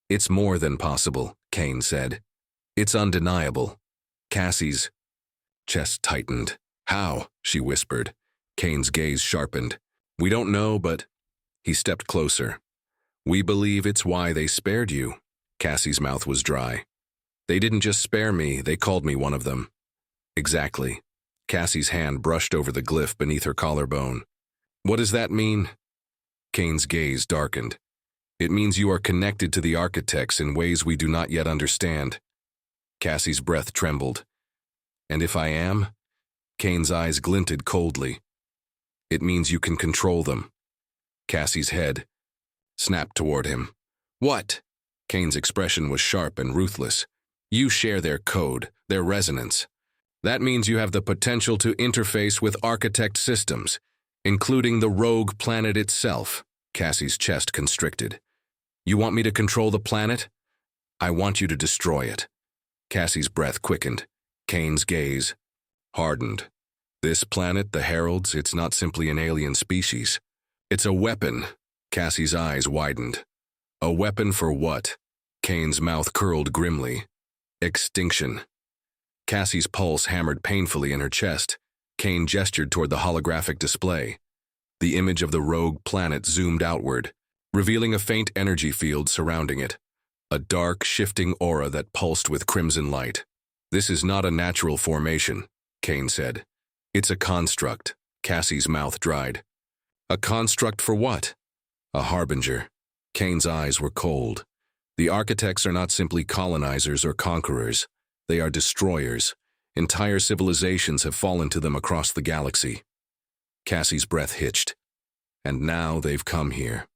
It's more than possible, Kane said. It's undeniable. Cassie's chest tightened. How? She whispered. Kane's gaze sharpened. We don't know, but... He stepped closer. We believe it's why they spared you. Cassie's mouth was dry. They didn't just spare me, they called me one of them. Exactly. Cassie's hand brushed over the glyph beneath her collarbone. What does that mean? Kane's gaze darkened. It means you are connected to the architects in ways we do not yet understand. Cassie's breath trembled. And if I am? Kane's eyes glinted coldly. It means you can control them. Cassie's head snapped toward him. What? Kane's expression was sharp and ruthless. You share their code, their resonance. That means you have the potential to interface with architect systems, including the rogue planet itself. Cassie's chest constricted. You want me to control the planet? I want you to destroy it. Cassie's breath quickened. Kane's gaze hardened. This planet, the Heralds, it's not simply an alien species. It's a weapon. Cassie's eyes widened. A weapon for what? Kane's mouth curled grimly. Extinction. Cassie's pulse hammered painfully in her chest. Kane gestured toward the holographic display. The image of the rogue planet zoomed outward, revealing a faint energy field surrounding it. A dark, shifting aura that pulsed with crimson light. This is not a natural formation, Kane said. It's a construct. Cassie's mouth dried. A construct for what? A harbinger. Kane's eyes were cold. The architects are not simply colonizers or conquerors. They are destroyers. Entire civilizations have fallen to them across the galaxy. Cassie's breath hitched. And now they've come here.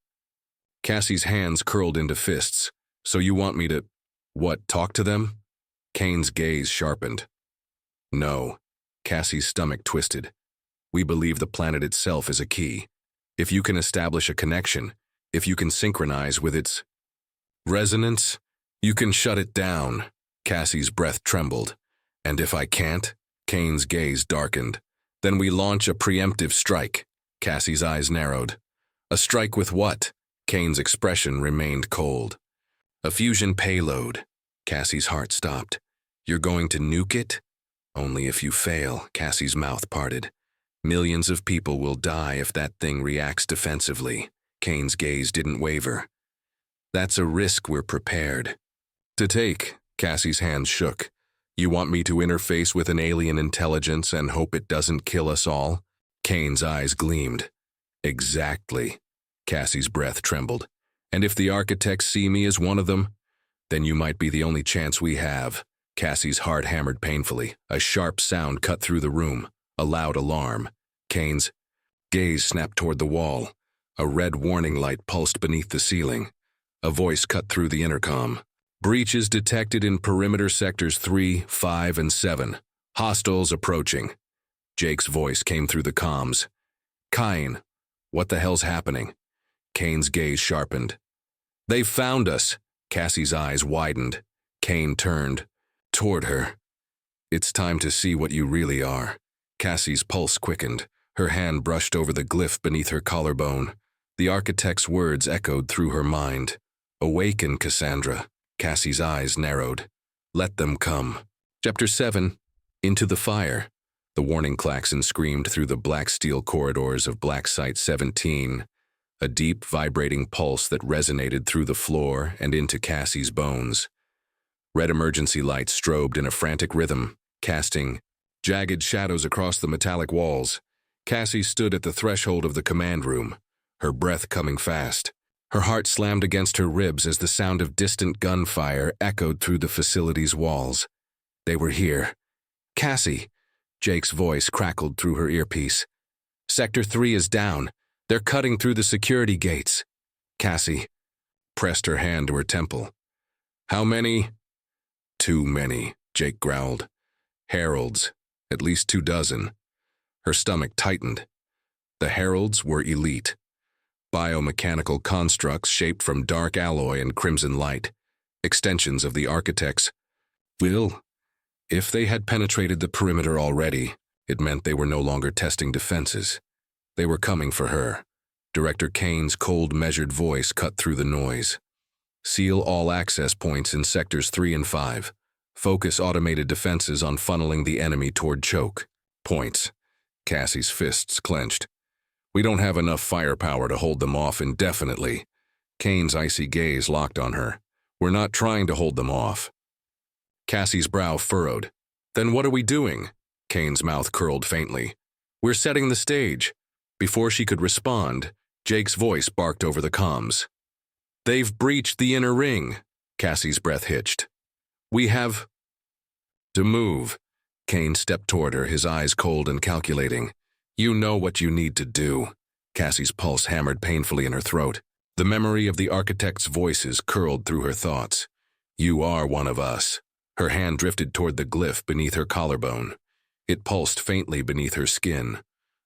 Cassie's hands curled into fists. So you want me to, what, talk to them? Kane's gaze sharpened. No. Cassie's stomach twisted. We believe the planet itself is a key. If you can establish a connection, if you can synchronize with its resonance, you can shut it down. Cassie's breath trembled. And if I can't? Kane's gaze darkened. Then we launch a preemptive strike. Cassie's eyes narrowed. A strike with what? Kane's expression remained cold. A fusion payload. Cassie's heart stopped. You're going to nuke it? Only if you fail, Cassie's mouth parted. Millions of people will die if that thing reacts defensively. Kane's gaze didn't waver. That's a risk we're prepared to take. Cassie's hands shook. You want me to interface with an alien intelligence and hope it doesn't kill us all? Kane's eyes gleamed. Exactly. Cassie's breath trembled. And if the architects see me as one of them, then you might be the only chance we have. Cassie's heart hammered painfully. A sharp sound cut through the room. A loud alarm. Kane's gaze snapped toward the wall. A red warning light pulsed beneath the ceiling. A voice cut through the intercom. Breaches detected in perimeter sectors 3, 5, and 7. Hostiles approaching. Jake's voice came through the comms. Kane, what the hell's happening? Kane's gaze sharpened. They found us. Cassie's eyes widened. Kane turned toward her. It's time to see what you really are. Cassie's pulse quickened. Her hand brushed over the glyph beneath her collarbone. The architect's words echoed through her mind. Awaken, Cassandra. Cassie's eyes narrowed. Let them come. Chapter 7. Into the fire. The warning klaxon screamed through the black steel corridors of Black Site 17. a deep, vibrating pulse that resonated through the floor and into Cassie's bones. Red emergency lights strobed in a frantic rhythm, casting jagged shadows across the metallic walls. Cassie stood at the threshold of the command room, her breath coming fast. Her heart slammed against her ribs as the sound of distant gunfire echoed through the facility's walls. They were here. "Cassie," Jake's voice crackled through her earpiece. "Sector 3 is down. They're cutting through the security gates." Cassie pressed her hand to her temple. "How many?" "Too many," Jake growled. "Heralds, at least 24." Her stomach tightened. The Heralds were elite. Biomechanical constructs shaped from dark alloy and crimson light, extensions of the Architect's will. If they had penetrated the perimeter already, it meant they were no longer testing defenses. They were coming for her. Director Kane's cold, measured voice cut through the noise. "Seal all access points in Sectors 3 and 5. Focus automated defenses on funneling the enemy toward choke points." Cassie's fists clenched. "We don't have enough firepower to hold them off indefinitely." Kane's icy gaze locked on her. "We're not trying to hold them off." Cassie's brow furrowed. "Then what are we doing?" Kane's mouth curled faintly. "We're setting the stage." Before she could respond, Jake's voice barked over the comms. "They've breached the inner ring." Cassie's breath hitched. "We have to move." Kane stepped toward her, his eyes cold and calculating. "You know what you need to do." Cassie's pulse hammered painfully in her throat. The memory of the Architect's voices curled through her thoughts. "You are one of us." Her hand drifted toward the glyph beneath her collarbone. It pulsed faintly beneath her skin,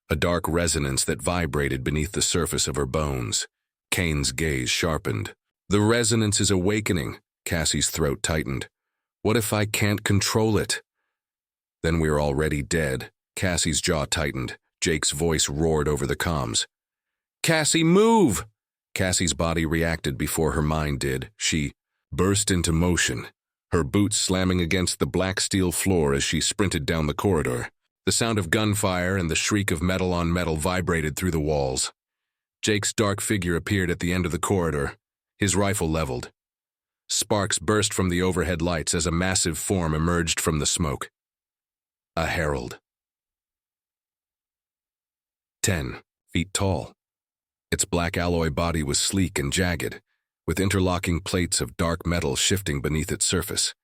a dark resonance that vibrated beneath the surface of her bones. Kane's gaze sharpened. "The resonance is awakening." Cassie's throat tightened. "What if I can't control it?" "Then we're already dead." Cassie's jaw tightened. Jake's voice roared over the comms. "Cassie, move!" Cassie's body reacted before her mind did. She burst into motion, her boots slamming against the black steel floor as she sprinted down the corridor. The sound of gunfire and the shriek of metal on metal vibrated through the walls. Jake's dark figure appeared at the end of the corridor, his rifle leveled. Sparks burst from the overhead lights as a massive form emerged from the smoke. A herald. 10 feet tall. Its black alloy body was sleek and jagged, with interlocking plates of dark metal shifting beneath its surface.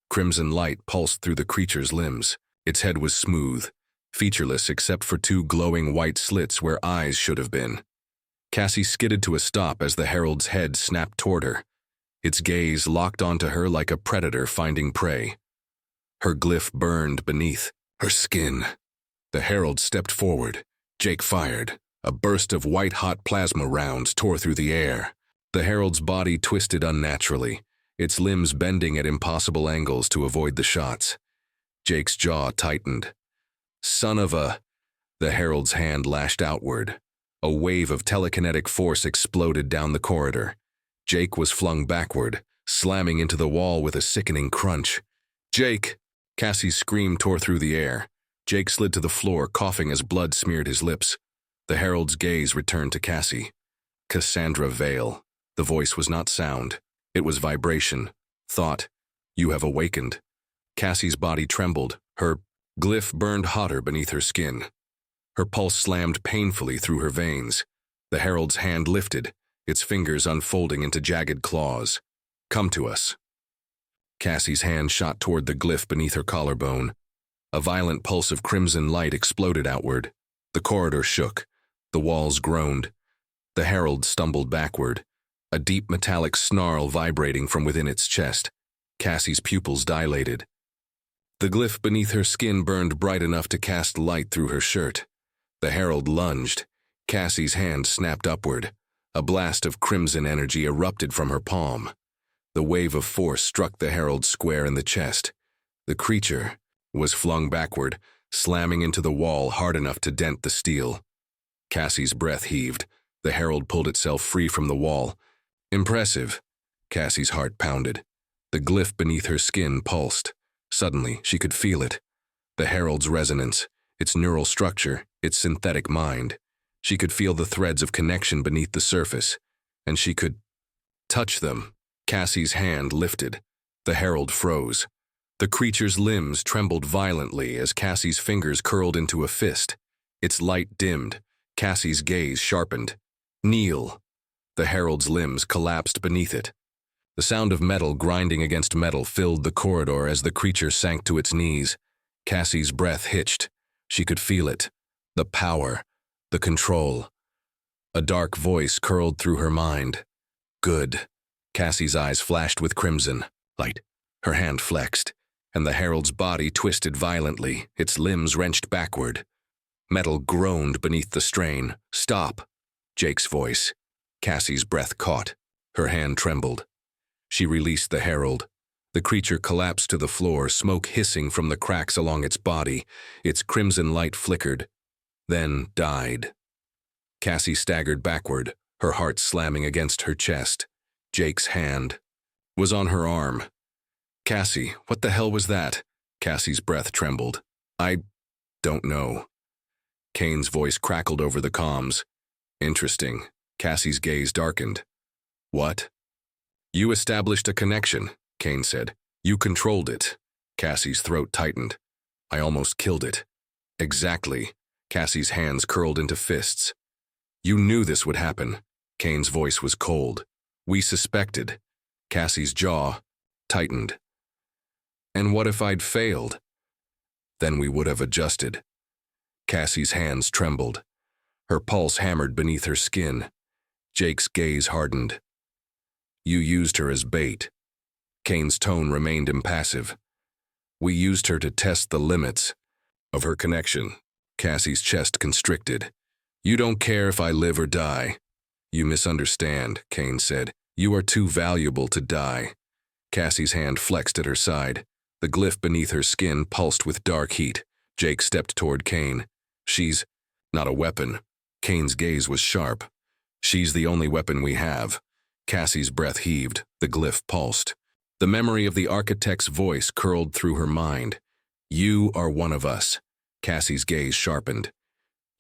Crimson light pulsed through the creature's limbs. Its head was smooth, featureless except for 2 glowing white slits where eyes should have been. Cassie skidded to a stop as the herald's head snapped toward her. Its gaze locked onto her like a predator finding prey. Her glyph burned beneath her skin. The herald stepped forward. Jake fired. A burst of white-hot plasma rounds tore through the air. The herald's body twisted unnaturally, its limbs bending at impossible angles to avoid the shots. Jake's jaw tightened. "Son of a..." The herald's hand lashed outward. A wave of telekinetic force exploded down the corridor. Jake was flung backward, slamming into the wall with a sickening crunch. "Jake!" Cassie's scream tore through the air. Jake slid to the floor, coughing as blood smeared his lips. The herald's gaze returned to Cassie. Cassie Vail. The voice was not sound. It was vibration. Thought. "You have awakened." Cassie's body trembled. Her glyph burned hotter beneath her skin. Her pulse slammed painfully through her veins. The herald's hand lifted, its fingers unfolding into jagged claws. "Come to us." Cassie's hand shot toward the glyph beneath her collarbone. A violent pulse of crimson light exploded outward. The corridor shook. The walls groaned. The herald stumbled backward, a deep metallic snarl vibrating from within its chest. Cassie's pupils dilated. The glyph beneath her skin burned bright enough to cast light through her shirt. The herald lunged. Cassie's hand snapped upward. A blast of crimson energy erupted from her palm. The wave of force struck the herald square in the chest. The creature was flung backward, slamming into the wall hard enough to dent the steel. Cassie's breath heaved. The herald pulled itself free from the wall. "Impressive." Cassie's heart pounded. The glyph beneath her skin pulsed. Suddenly, she could feel it. The herald's resonance, its neural structure, its synthetic mind. She could feel the threads of connection beneath the surface, and she could touch them. Cassie's hand lifted. The herald froze. The creature's limbs trembled violently as Cassie's fingers curled into a fist. Its light dimmed. Cassie's gaze sharpened. Kneel. The herald's limbs collapsed beneath it. The sound of metal grinding against metal filled the corridor as the creature sank to its knees. Cassie's breath hitched. She could feel it. The power. The control. A dark voice curled through her mind. Good. Cassie's eyes flashed with crimson light. Her hand flexed, and the herald's body twisted violently, its limbs wrenched backward. Metal groaned beneath the strain. Stop. Jake's voice. Cassie's breath caught. Her hand trembled. She released the herald. The creature collapsed to the floor, smoke hissing from the cracks along its body. Its crimson light flickered, then died. Cassie staggered backward, her heart slamming against her chest. Jake's hand was on her arm. Cassie, what the hell was that? Cassie's breath trembled. I don't know. Kane's voice crackled over the comms. Interesting. Cassie's gaze darkened. What? You established a connection, Kane said. You controlled it. Cassie's throat tightened. I almost killed it. Exactly. Cassie's hands curled into fists. You knew this would happen. Kane's voice was cold. We suspected. Cassie's jaw tightened. And what if I'd failed? Then we would have adjusted. Cassie's hands trembled. Her pulse hammered beneath her skin. Jake's gaze hardened. You used her as bait. Kane's tone remained impassive. We used her to test the limits of her connection. Cassie's chest constricted. You don't care if I live or die. You misunderstand, Kane said. You are too valuable to die. Cassie's hand flexed at her side. The glyph beneath her skin pulsed with dark heat. Jake stepped toward Kane. She's not a weapon. Kane's gaze was sharp. She's the only weapon we have. Cassie's breath heaved. The glyph pulsed. The memory of the architect's voice curled through her mind. You are one of us. Cassie's gaze sharpened.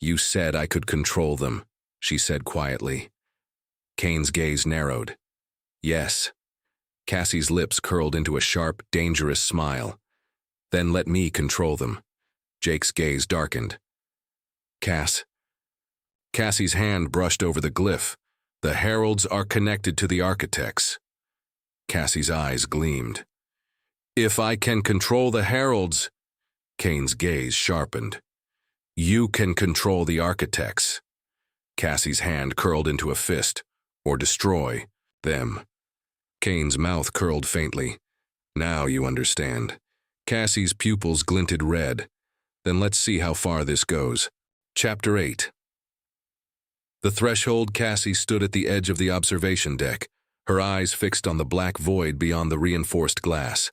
You said I could control them, she said quietly. Kane's gaze narrowed. Yes. Cassie's lips curled into a sharp, dangerous smile. Then let me control them. Jake's gaze darkened. Cassie's hand brushed over the glyph. The heralds are connected to the architects. Cassie's eyes gleamed. If I can control the heralds, Kane's gaze sharpened. You can control the architects. Cassie's hand curled into a fist. Or destroy them. Kane's mouth curled faintly. Now you understand. Cassie's pupils glinted red. Then let's see how far this goes. Chapter 8. The threshold. Cassie stood at the edge of the observation deck, her eyes fixed on the black void beyond the reinforced glass.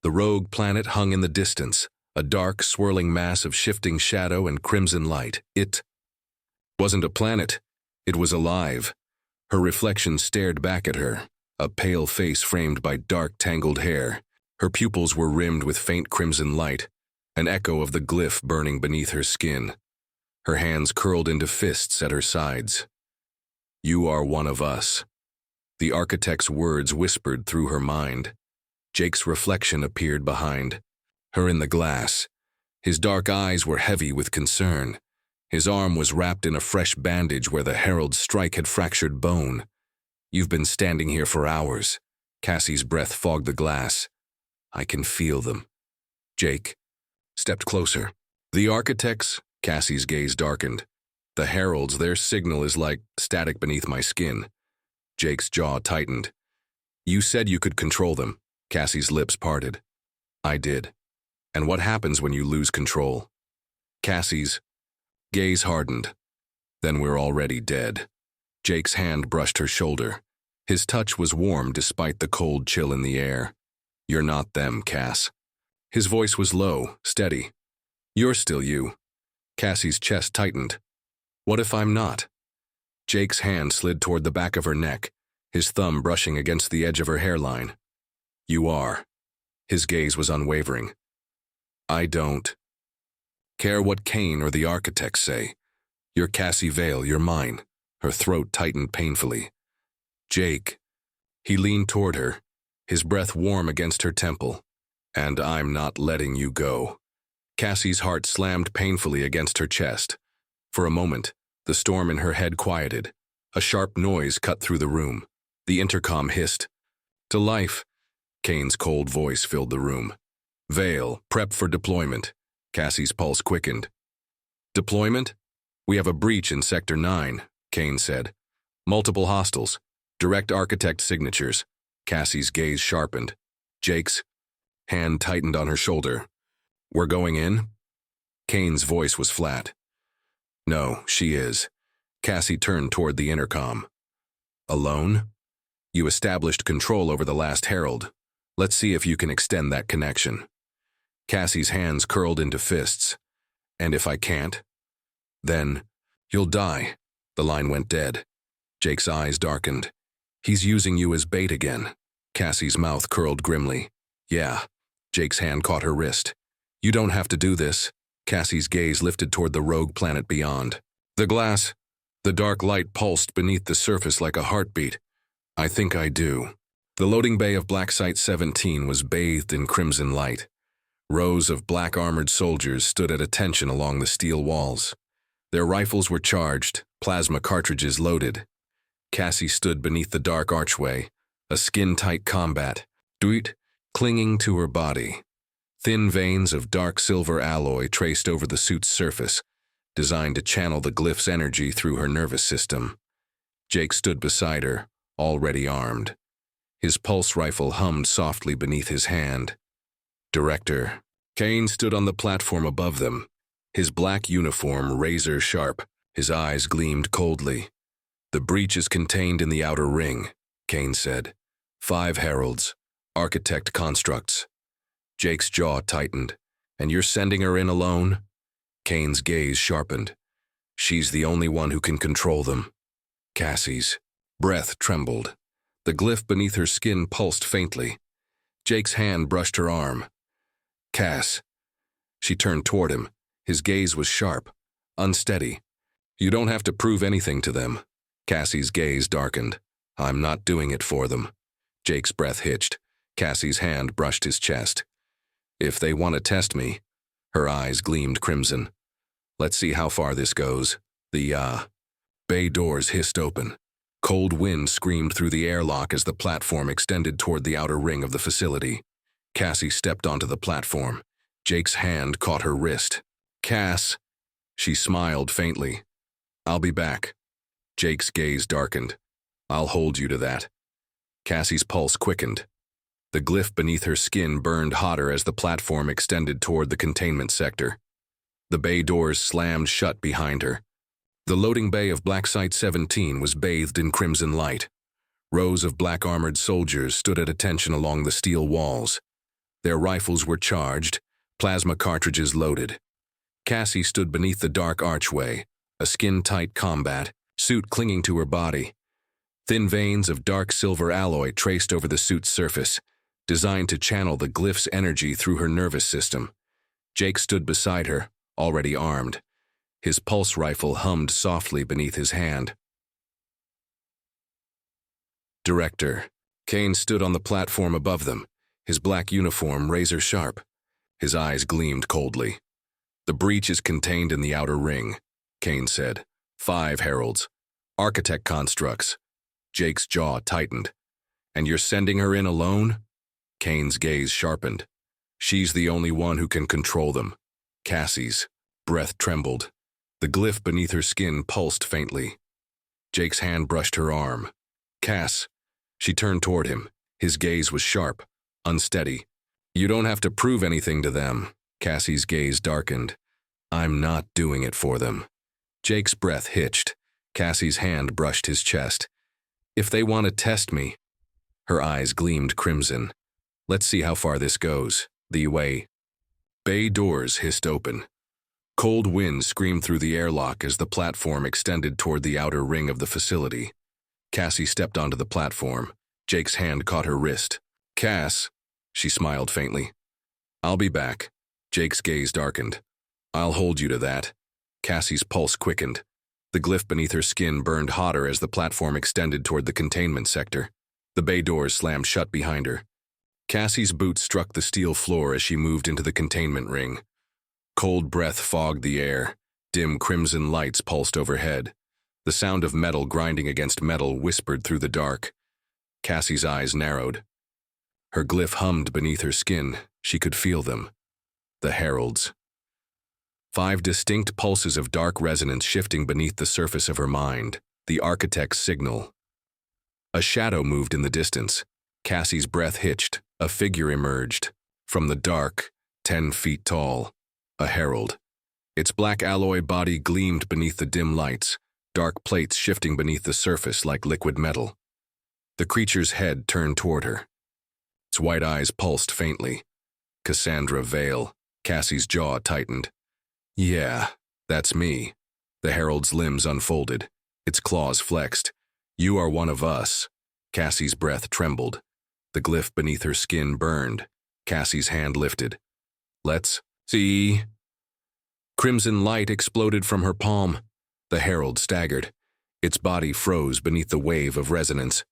The rogue planet hung in the distance, a dark, swirling mass of shifting shadow and crimson light. It wasn't a planet. It was alive. Her reflection stared back at her, a pale face framed by dark, tangled hair. Her pupils were rimmed with faint crimson light, an echo of the glyph burning beneath her skin. Her hands curled into fists at her sides. You are one of us. The architect's words whispered through her mind. Jake's reflection appeared behind her in the glass. His dark eyes were heavy with concern. His arm was wrapped in a fresh bandage where the herald's strike had fractured bone. You've been standing here for hours. Cassie's breath fogged the glass. I can feel them. Jake stepped closer. The architects? Cassie's gaze darkened. The heralds, their signal is like static beneath my skin. Jake's jaw tightened. You said you could control them. Cassie's lips parted. I did. And what happens when you lose control? Cassie's gaze hardened. Then we're already dead. Jake's hand brushed her shoulder. His touch was warm despite the cold chill in the air. You're not them, Cass. His voice was low, steady. You're still you. Cassie's chest tightened. What if I'm not? Jake's hand slid toward the back of her neck, his thumb brushing against the edge of her hairline. You are. His gaze was unwavering. I don't care what Kane or the architects say. You're Cassie Vail, you're mine. Her throat tightened painfully. Jake. He leaned toward her, his breath warm against her temple. And I'm not letting you go. Cassie's heart slammed painfully against her chest. For a moment, the storm in her head quieted. A sharp noise cut through the room. The intercom hissed. To life. Kane's cold voice filled the room. Vail, prep for deployment. Cassie's pulse quickened. Deployment? We have a breach in Sector 9, Kane said. Multiple hostiles. Direct architect signatures. Cassie's gaze sharpened. Jake's hand tightened on her shoulder. We're going in? Kane's voice was flat. No, she is. Cassie turned toward the intercom. Alone? You established control over the last Herald. Let's see if you can extend that connection. Cassie's hands curled into fists. And if I can't? Then, you'll die. The line went dead. Jake's eyes darkened. He's using you as bait again. Cassie's mouth curled grimly. Yeah. Jake's hand caught her wrist. You don't have to do this. Cassie's gaze lifted toward the rogue planet beyond. The glass. The dark light pulsed beneath the surface like a heartbeat. I think I do. The loading bay of Black Site 17 was bathed in crimson light. Rows of black-armored soldiers stood at attention along the steel walls. Their rifles were charged, plasma cartridges loaded. Cassie stood beneath the dark archway, a skin-tight combat, clinging to her body. Thin veins of dark silver alloy traced over the suit's surface, designed to channel the glyph's energy through her nervous system. Jake stood beside her, already armed. His pulse rifle hummed softly beneath his hand. Director. Kane stood on the platform above them, his black uniform razor sharp. His eyes gleamed coldly. The breach is contained in the outer ring, Kane said. 5 heralds, architect constructs. Jake's jaw tightened. And you're sending her in alone? Kane's gaze sharpened. She's the only one who can control them. Cassie's breath trembled. The glyph beneath her skin pulsed faintly. Jake's hand brushed her arm. Cass. She turned toward him. His gaze was sharp, unsteady. You don't have to prove anything to them. Cassie's gaze darkened. I'm not doing it for them. Jake's breath hitched. Cassie's hand brushed his chest. If they want to test me. Her eyes gleamed crimson. Let's see how far this goes. The bay doors hissed open. Cold wind screamed through the airlock as the platform extended toward the outer ring of the facility. Cassie stepped onto the platform. Jake's hand caught her wrist. Cass. She smiled faintly. I'll be back. Jake's gaze darkened. I'll hold you to that. Cassie's pulse quickened. The glyph beneath her skin burned hotter as the platform extended toward the containment sector. The bay doors slammed shut behind her. The loading bay of Black Site 17 was bathed in crimson light. Rows of black-armored soldiers stood at attention along the steel walls. Their rifles were charged, plasma cartridges loaded. Cassie stood beneath the dark archway, a skin-tight combat, suit clinging to her body. Thin veins of dark silver alloy traced over the suit's surface, designed to channel the glyph's energy through her nervous system. Jake stood beside her, already armed. His pulse rifle hummed softly beneath his hand. Director. Kane stood on the platform above them, his black uniform razor sharp. His eyes gleamed coldly. The breach is contained in the outer ring, Kane said. 5 heralds. Architect constructs. Jake's jaw tightened. And you're sending her in alone? Kane's gaze sharpened. She's the only one who can control them. Cassie's breath trembled. The glyph beneath her skin pulsed faintly. Jake's hand brushed her arm. Cass. She turned toward him. His gaze was sharp, unsteady. You don't have to prove anything to them. Cassie's gaze darkened. I'm not doing it for them. Jake's breath hitched. Cassie's hand brushed his chest. If they want to test me. Her eyes gleamed crimson. Let's see how far this goes. The way. Bay doors hissed open. Cold wind screamed through the airlock as the platform extended toward the outer ring of the facility. Cassie stepped onto the platform. Jake's hand caught her wrist. Cass. She smiled faintly. I'll be back. Jake's gaze darkened. I'll hold you to that. Cassie's pulse quickened. The glyph beneath her skin burned hotter as the platform extended toward the containment sector. The bay doors slammed shut behind her. Cassie's boots struck the steel floor as she moved into the containment ring. Cold breath fogged the air. Dim crimson lights pulsed overhead. The sound of metal grinding against metal whispered through the dark. Cassie's eyes narrowed. Her glyph hummed beneath her skin. She could feel them. The heralds. 5 distinct pulses of dark resonance shifting beneath the surface of her mind. The architect's signal. A shadow moved in the distance. Cassie's breath hitched. A figure emerged. From the dark, 10 feet tall. A herald. Its black alloy body gleamed beneath the dim lights, dark plates shifting beneath the surface like liquid metal. The creature's head turned toward her. Its white eyes pulsed faintly. Cassie Vail. Cassie's jaw tightened. Yeah, that's me. The herald's limbs unfolded. Its claws flexed. You are one of us. Cassie's breath trembled. The glyph beneath her skin burned. Cassie's hand lifted. Let's see. Crimson light exploded from her palm. The herald staggered. Its body froze beneath the wave of resonance.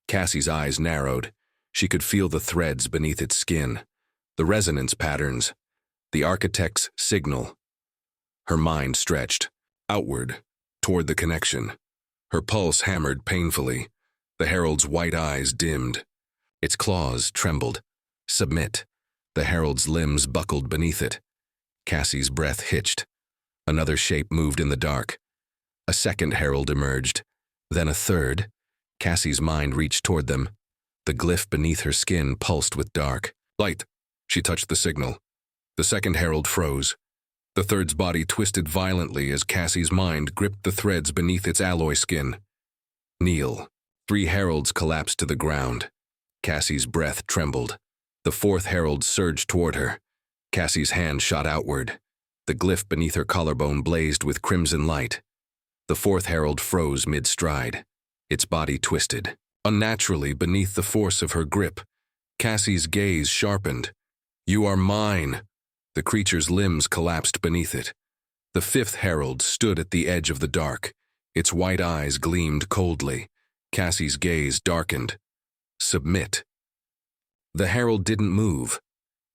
Cassie's eyes narrowed. She could feel the threads beneath its skin, the resonance patterns, the architect's signal. Her mind stretched, outward, toward the connection. Her pulse hammered painfully. The herald's white eyes dimmed. Its claws trembled. Submit. The herald's limbs buckled beneath it. Cassie's breath hitched. Another shape moved in the dark. A second herald emerged. Then a third. Cassie's mind reached toward them. The glyph beneath her skin pulsed with dark. Light. She touched the signal. The second herald froze. The third's body twisted violently as Cassie's mind gripped the threads beneath its alloy skin. Kneel. 3 heralds collapsed to the ground. Cassie's breath trembled. The 4th herald surged toward her. Cassie's hand shot outward. The glyph beneath her collarbone blazed with crimson light. The 4th herald froze mid-stride. Its body twisted, unnaturally beneath the force of her grip. Cassie's gaze sharpened. You are mine. The creature's limbs collapsed beneath it. The 5th herald stood at the edge of the dark. Its white eyes gleamed coldly. Cassie's gaze darkened. Submit. The herald didn't move.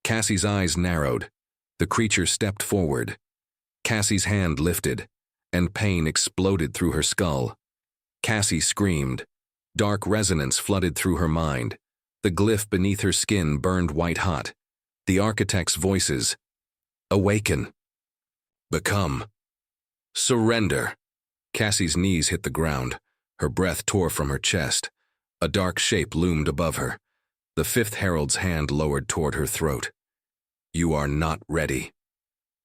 Cassie's eyes narrowed. The creature stepped forward. Cassie's hand lifted, and pain exploded through her skull. Cassie screamed. Dark resonance flooded through her mind. The glyph beneath her skin burned white-hot. The architect's voices. Awaken. Become. Surrender. Cassie's knees hit the ground. Her breath tore from her chest. A dark shape loomed above her. The 5th herald's hand lowered toward her throat. You are not ready.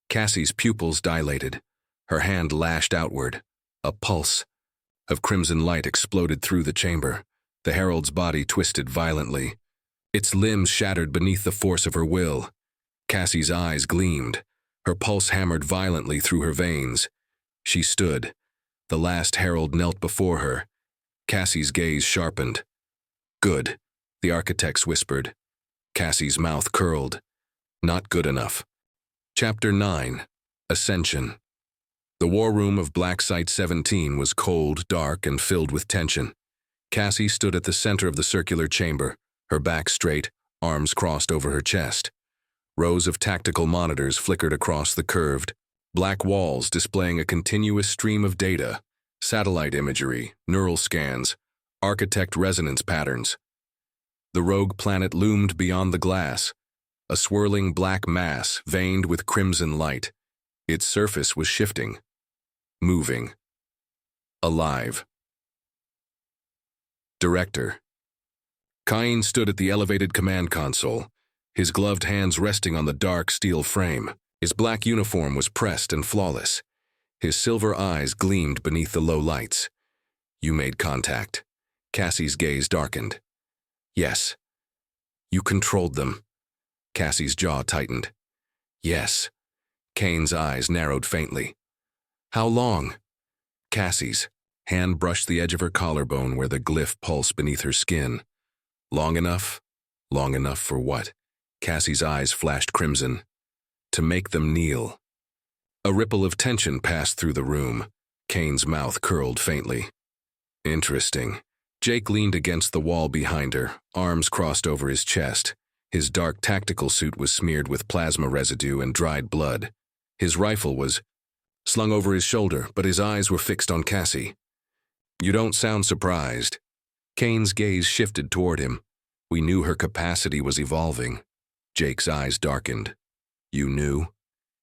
Cassie's pupils dilated. Her hand lashed outward. A pulse of crimson light exploded through the chamber. The herald's body twisted violently. Its limbs shattered beneath the force of her will. Cassie's eyes gleamed. Her pulse hammered violently through her veins. She stood. The last herald knelt before her. Cassie's gaze sharpened. Good, the architects whispered. Cassie's mouth curled. Not good enough. Chapter 9. Ascension. The war room of Black Site 17 was cold, dark, and filled with tension. Cassie stood at the center of the circular chamber, her back straight, arms crossed over her chest. Rows of tactical monitors flickered across the curved, black walls displaying a continuous stream of data, satellite imagery, neural scans, architect resonance patterns. The rogue planet loomed beyond the glass, a swirling black mass veined with crimson light. Its surface was shifting, moving, alive. Director. Cain stood at the elevated command console, his gloved hands resting on the dark steel frame. His black uniform was pressed and flawless. His silver eyes gleamed beneath the low lights. You made contact. Cassie's gaze darkened. Yes. You controlled them. Cassie's jaw tightened. Yes. Cain's eyes narrowed faintly. How long? Cassie's hand brushed the edge of her collarbone where the glyph pulsed beneath her skin. Long enough? Long enough for what? Cassie's eyes flashed crimson. To make them kneel. A ripple of tension passed through the room. Kane's mouth curled faintly. Interesting. Jake leaned against the wall behind her, arms crossed over his chest. His dark tactical suit was smeared with plasma residue and dried blood. His rifle was slung over his shoulder, but his eyes were fixed on Cassie. You don't sound surprised. Kane's gaze shifted toward him. We knew her capacity was evolving. Jake's eyes darkened. You knew?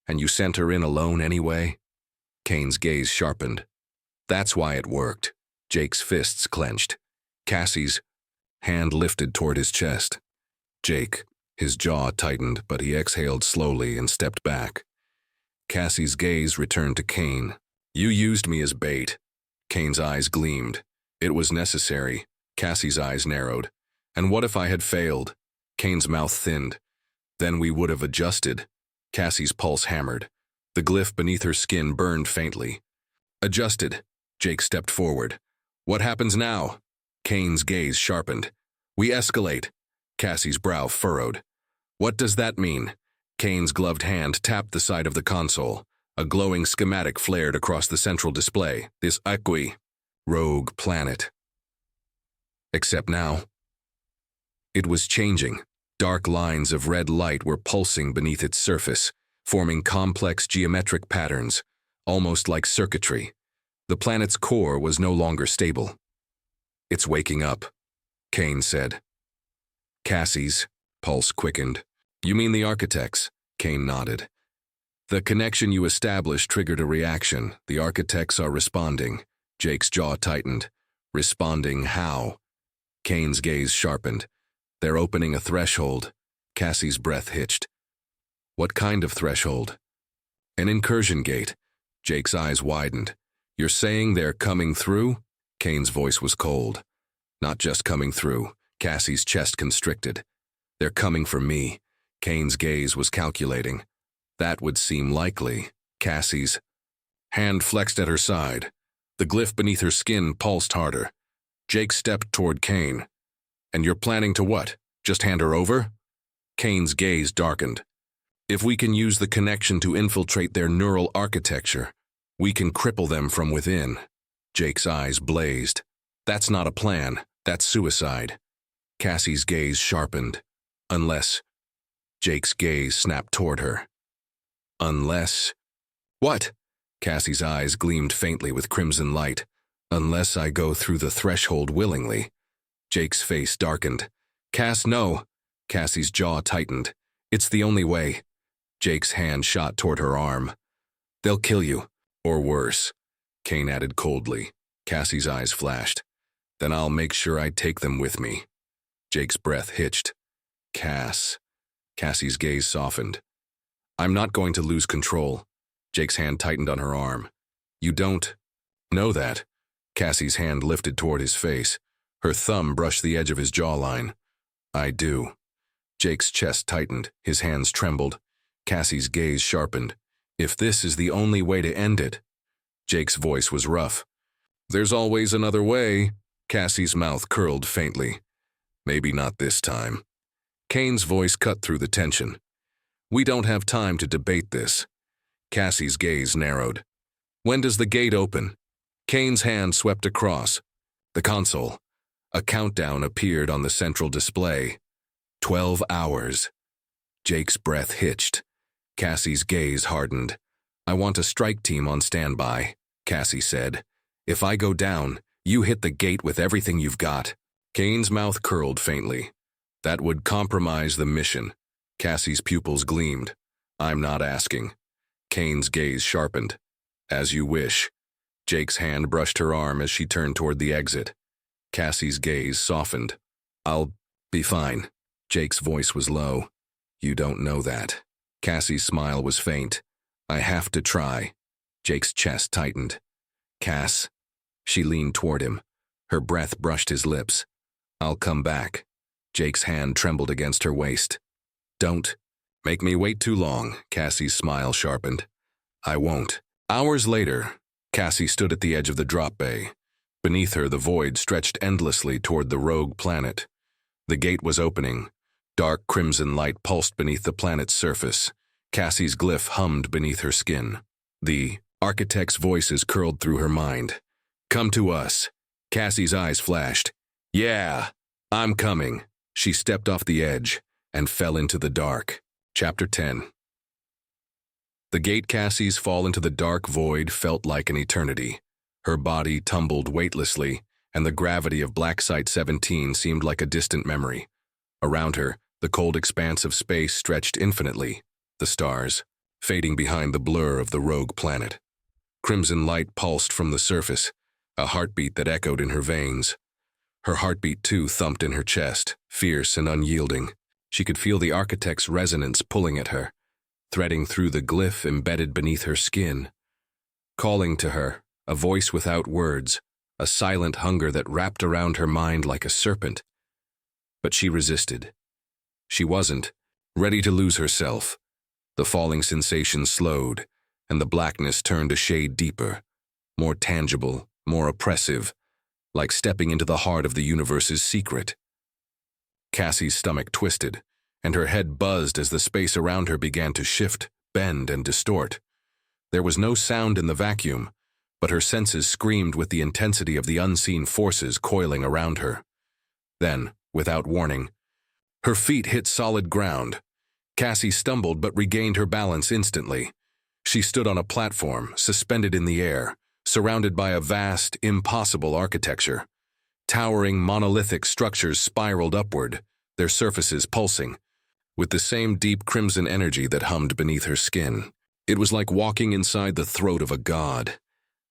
And you sent her in alone anyway? Kane's gaze sharpened. That's why it worked. Jake's fists clenched. Cassie's hand lifted toward his chest. Jake, his jaw tightened, but he exhaled slowly and stepped back. Cassie's gaze returned to Kane. You used me as bait. Kane's eyes gleamed. It was necessary. Cassie's eyes narrowed. And what if I had failed? Kane's mouth thinned. Then we would have adjusted. Cassie's pulse hammered. The glyph beneath her skin burned faintly. Adjusted. Jake stepped forward. What happens now? Kane's gaze sharpened. We escalate. Cassie's brow furrowed. What does that mean? Kane's gloved hand tapped the side of the console. A glowing schematic flared across the central display. This rogue planet. Except now. It was changing. Dark lines of red light were pulsing beneath its surface, forming complex geometric patterns, almost like circuitry. The planet's core was no longer stable. It's waking up, Kane said. Cassie's pulse quickened. You mean the architects? Kane nodded. The connection you established triggered a reaction. The architects are responding. Jake's jaw tightened. Responding how? Kane's gaze sharpened. They're opening a threshold. Cassie's breath hitched. What kind of threshold? An incursion gate. Jake's eyes widened. You're saying they're coming through? Kane's voice was cold. Not just coming through. Cassie's chest constricted. They're coming for me. Kane's gaze was calculating. That would seem likely. Cassie's hand flexed at her side. The glyph beneath her skin pulsed harder. Jake stepped toward Kane. And you're planning to what? Just hand her over? Kane's gaze darkened. If we can use the connection to infiltrate their neural architecture, we can cripple them from within. Jake's eyes blazed. That's not a plan. That's suicide. Cassie's gaze sharpened. Unless. Jake's gaze snapped toward her. Unless. What? Cassie's eyes gleamed faintly with crimson light. Unless I go through the threshold willingly. Jake's face darkened. Cass, no. Cassie's jaw tightened. It's the only way. Jake's hand shot toward her arm. They'll kill you. Or worse. Kane added coldly. Cassie's eyes flashed. Then I'll make sure I take them with me. Jake's breath hitched. Cass. Cassie's gaze softened. I'm not going to lose control. Jake's hand tightened on her arm. You don't know that. Cassie's hand lifted toward his face. Her thumb brushed the edge of his jawline. I do. Jake's chest tightened. His hands trembled. Cassie's gaze sharpened. If this is the only way to end it. Jake's voice was rough. There's always another way. Cassie's mouth curled faintly. Maybe not this time. Kane's voice cut through the tension. We don't have time to debate this. Cassie's gaze narrowed. When does the gate open? Kane's hand swept across. The console. A countdown appeared on the central display. 12 hours. Jake's breath hitched. Cassie's gaze hardened. I want a strike team on standby, Cassie said. If I go down, you hit the gate with everything you've got. Kane's mouth curled faintly. That would compromise the mission. Cassie's pupils gleamed. I'm not asking. Kane's gaze sharpened. As you wish. Jake's hand brushed her arm as she turned toward the exit. Cassie's gaze softened. I'll be fine. Jake's voice was low. You don't know that. Cassie's smile was faint. I have to try. Jake's chest tightened. Cass. She leaned toward him. Her breath brushed his lips. I'll come back. Jake's hand trembled against her waist. Don't make me wait too long. Cassie's smile sharpened. I won't. Hours later, Cassie stood at the edge of the drop bay. Beneath her, the void stretched endlessly toward the rogue planet. The gate was opening. Dark crimson light pulsed beneath the planet's surface. Cassie's glyph hummed beneath her skin. The Architects' voices curled through her mind. "Come to us." Cassie's eyes flashed. "Yeah, I'm coming." She stepped off the edge and fell into the dark. Chapter 10. The gate Cassie's fall into the dark void felt like an eternity. Her body tumbled weightlessly, and the gravity of Black Site 17 seemed like a distant memory. Around her, the cold expanse of space stretched infinitely, the stars fading behind the blur of the rogue planet. Crimson light pulsed from the surface, a heartbeat that echoed in her veins. Her heartbeat, too, thumped in her chest, fierce and unyielding. She could feel the architect's resonance pulling at her, threading through the glyph embedded beneath her skin. Calling to her, a voice without words, a silent hunger that wrapped around her mind like a serpent. But she resisted. She wasn't ready to lose herself. The falling sensation slowed, and the blackness turned a shade deeper, more tangible, more oppressive, like stepping into the heart of the universe's secret. Cassie's stomach twisted, and her head buzzed as the space around her began to shift, bend, and distort. There was no sound in the vacuum, but her senses screamed with the intensity of the unseen forces coiling around her. Then, without warning, her feet hit solid ground. Cassie stumbled but regained her balance instantly. She stood on a platform, suspended in the air, surrounded by a vast, impossible architecture. Towering monolithic structures spiraled upward, their surfaces pulsing, with the same deep crimson energy that hummed beneath her skin. It was like walking inside the throat of a god,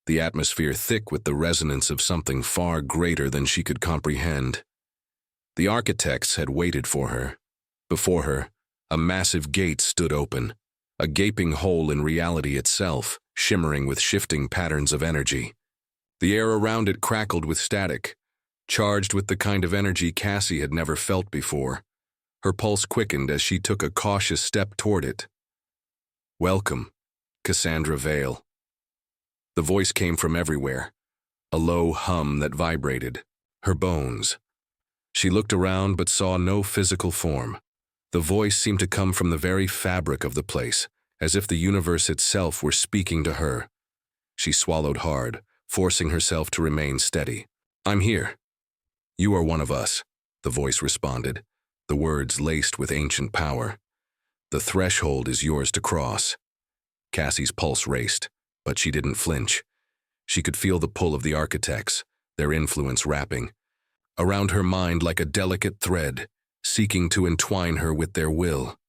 the atmosphere thick with the resonance of something far greater than she could comprehend. The architects had waited for her. Before her, a massive gate stood open, a gaping hole in reality itself, shimmering with shifting patterns of energy. The air around it crackled with static, charged with the kind of energy Cassie had never felt before. Her pulse quickened as she took a cautious step toward it. "Welcome, Cassie Vail." The voice came from everywhere, a low hum that vibrated her bones. She looked around but saw no physical form. The voice seemed to come from the very fabric of the place, as if the universe itself were speaking to her. She swallowed hard, forcing herself to remain steady. "I'm here." "You are one of us," the voice responded, the words laced with ancient power. "The threshold is yours to cross." Cassie's pulse raced, but she didn't flinch. She could feel the pull of the architects, their influence wrapping around her mind like a delicate thread, seeking to entwine her with their will.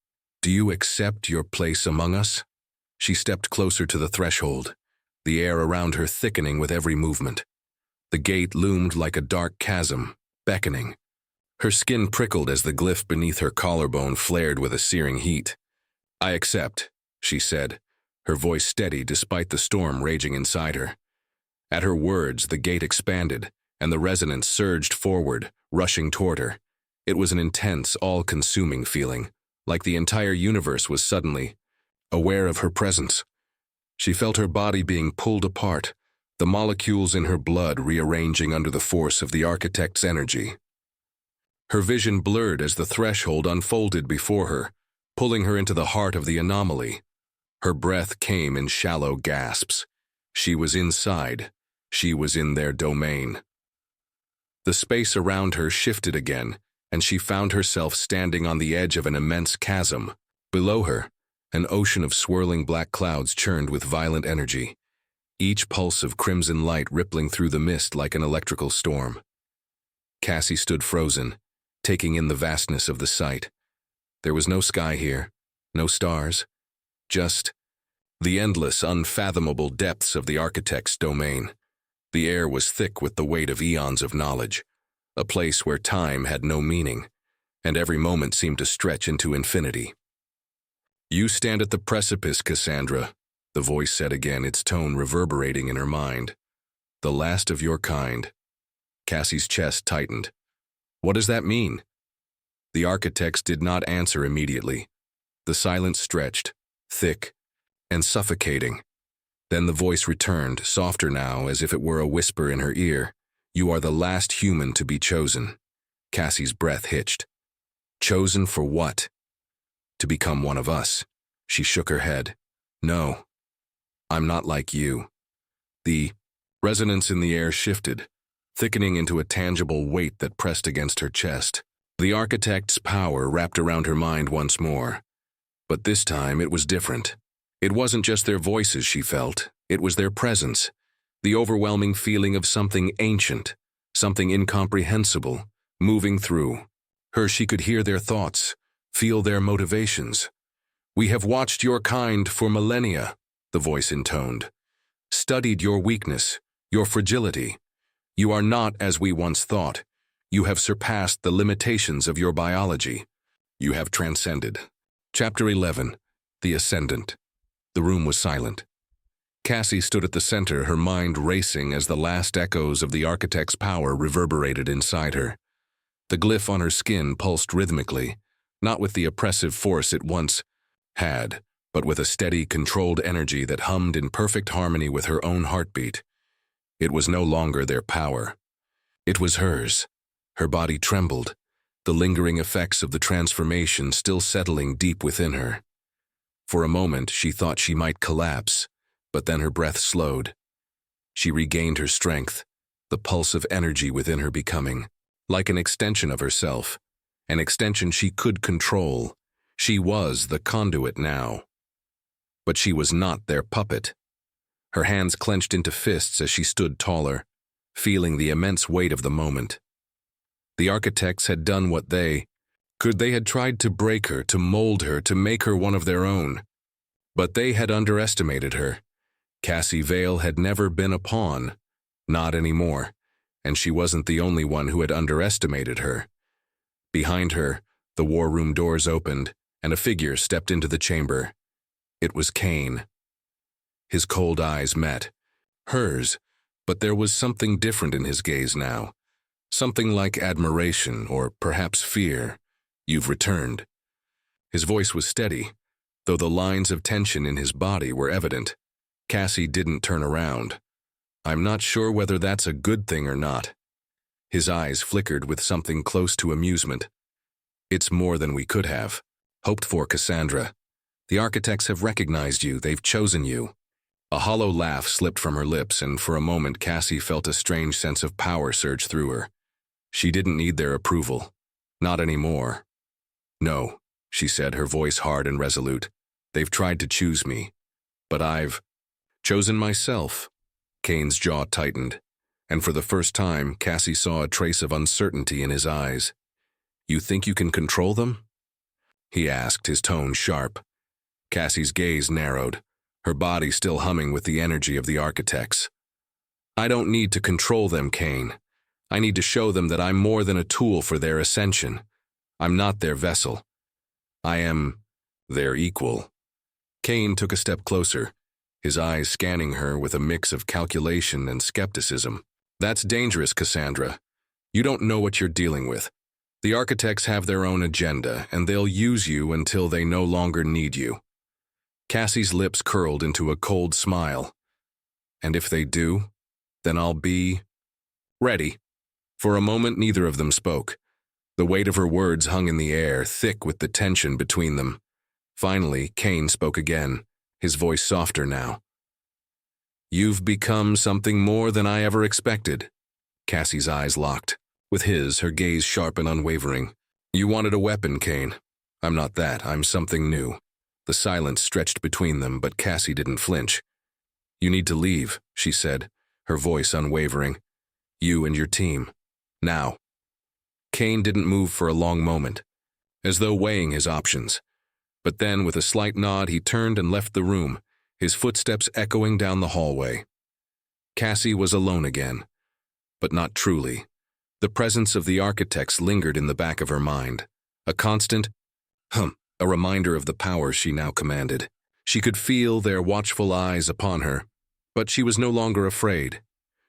"Do you accept your place among us?" She stepped closer to the threshold, the air around her thickening with every movement. The gate loomed like a dark chasm, beckoning. Her skin prickled as the glyph beneath her collarbone flared with a searing heat. "I accept," she said, her voice steady despite the storm raging inside her. At her words, the gate expanded, and the resonance surged forward, rushing toward her. It was an intense, all-consuming feeling, like the entire universe was suddenly aware of her presence. She felt her body being pulled apart, the molecules in her blood rearranging under the force of the architect's energy. Her vision blurred as the threshold unfolded before her, pulling her into the heart of the anomaly. Her breath came in shallow gasps. She was inside. She was in their domain. The space around her shifted again, and she found herself standing on the edge of an immense chasm. Below her, an ocean of swirling black clouds churned with violent energy, each pulse of crimson light rippling through the mist like an electrical storm. Cassie stood frozen, taking in the vastness of the sight. There was no sky here, no stars, just the endless, unfathomable depths of the architect's domain. The air was thick with the weight of eons of knowledge, a place where time had no meaning, and every moment seemed to stretch into infinity. "You stand at the precipice, Cassandra," the voice said again, its tone reverberating in her mind. "The last of your kind." Cassie's chest tightened. "What does that mean?" The architects did not answer immediately. The silence stretched, thick and suffocating. Then the voice returned, softer now, as if it were a whisper in her ear. "You are the last human to be chosen." Cassie's breath hitched. "Chosen for what?" "To become one of us." She shook her head. "No. I'm not like you. The resonance in the air shifted, thickening into a tangible weight that pressed against her chest. The architect's power wrapped around her mind once more. But this time it was different. It wasn't just their voices she felt, it was their presence, the overwhelming feeling of something ancient, something incomprehensible, moving through her. She could hear their thoughts, feel their motivations. "We have watched your kind for millennia," the voice intoned. "Studied your weakness, your fragility. You are not as we once thought. You have surpassed the limitations of your biology. You have transcended." Chapter 11. The Ascendant. The room was silent. Cassie stood at the center, her mind racing as the last echoes of the architect's power reverberated inside her. The glyph on her skin pulsed rhythmically, not with the oppressive force it once had, but with a steady, controlled energy that hummed in perfect harmony with her own heartbeat. It was no longer their power. It was hers. Her body trembled, the lingering effects of the transformation still settling deep within her. For a moment, she thought she might collapse, but then her breath slowed. She regained her strength, the pulse of energy within her becoming like an extension of herself, an extension she could control. She was the conduit now. But she was not their puppet. Her hands clenched into fists as she stood taller, feeling the immense weight of the moment. The architects had done what they could. They had tried to break her, to mold her, to make her one of their own. But they had underestimated her. Cassie Vail had never been a pawn, not anymore, and she wasn't the only one who had underestimated her. Behind her, the war room doors opened, and a figure stepped into the chamber. It was Kane. His cold eyes met hers, but there was something different in his gaze now. Something like admiration, or perhaps fear. "You've returned." His voice was steady, though the lines of tension in his body were evident. Cassie didn't turn around. "I'm not sure whether that's a good thing or not." His eyes flickered with something close to amusement. "It's more than we could have hoped for, Cassandra. The architects have recognized you, they've chosen you." A hollow laugh slipped from her lips, and for a moment Cassie felt a strange sense of power surge through her. She didn't need their approval. Not anymore. "No," she said, her voice hard and resolute. "They've tried to choose me, but I've chosen myself." Kane's jaw tightened, and for the first time, Cassie saw a trace of uncertainty in his eyes. "You think you can control them?" he asked, his tone sharp. Cassie's gaze narrowed, her body still humming with the energy of the architects. "I don't need to control them, Kane. I need to show them that I'm more than a tool for their ascension. I'm not their vessel. I am their equal." Kane took a step closer, his eyes scanning her with a mix of calculation and skepticism. "That's dangerous, Cassandra. You don't know what you're dealing with. The architects have their own agenda, and they'll use you until they no longer need you." Cassie's lips curled into a cold smile. "And if they do, then I'll be ready." For a moment, neither of them spoke. The weight of her words hung in the air, thick with the tension between them. Finally, Kane spoke again, his voice softer now. "You've become something more than I ever expected." Cassie's eyes locked. With his, her gaze sharp and unwavering. "You wanted a weapon, Kane. I'm not that. I'm something new." The silence stretched between them, but Cassie didn't flinch. "You need to leave," she said, her voice unwavering. "You and your team. Now." Kane didn't move for a long moment, as though weighing his options. But then, with a slight nod, he turned and left the room, his footsteps echoing down the hallway. Cassie was alone again, but not truly. The presence of the architects lingered in the back of her mind, a constant a reminder of the power she now commanded. She could feel their watchful eyes upon her, but she was no longer afraid.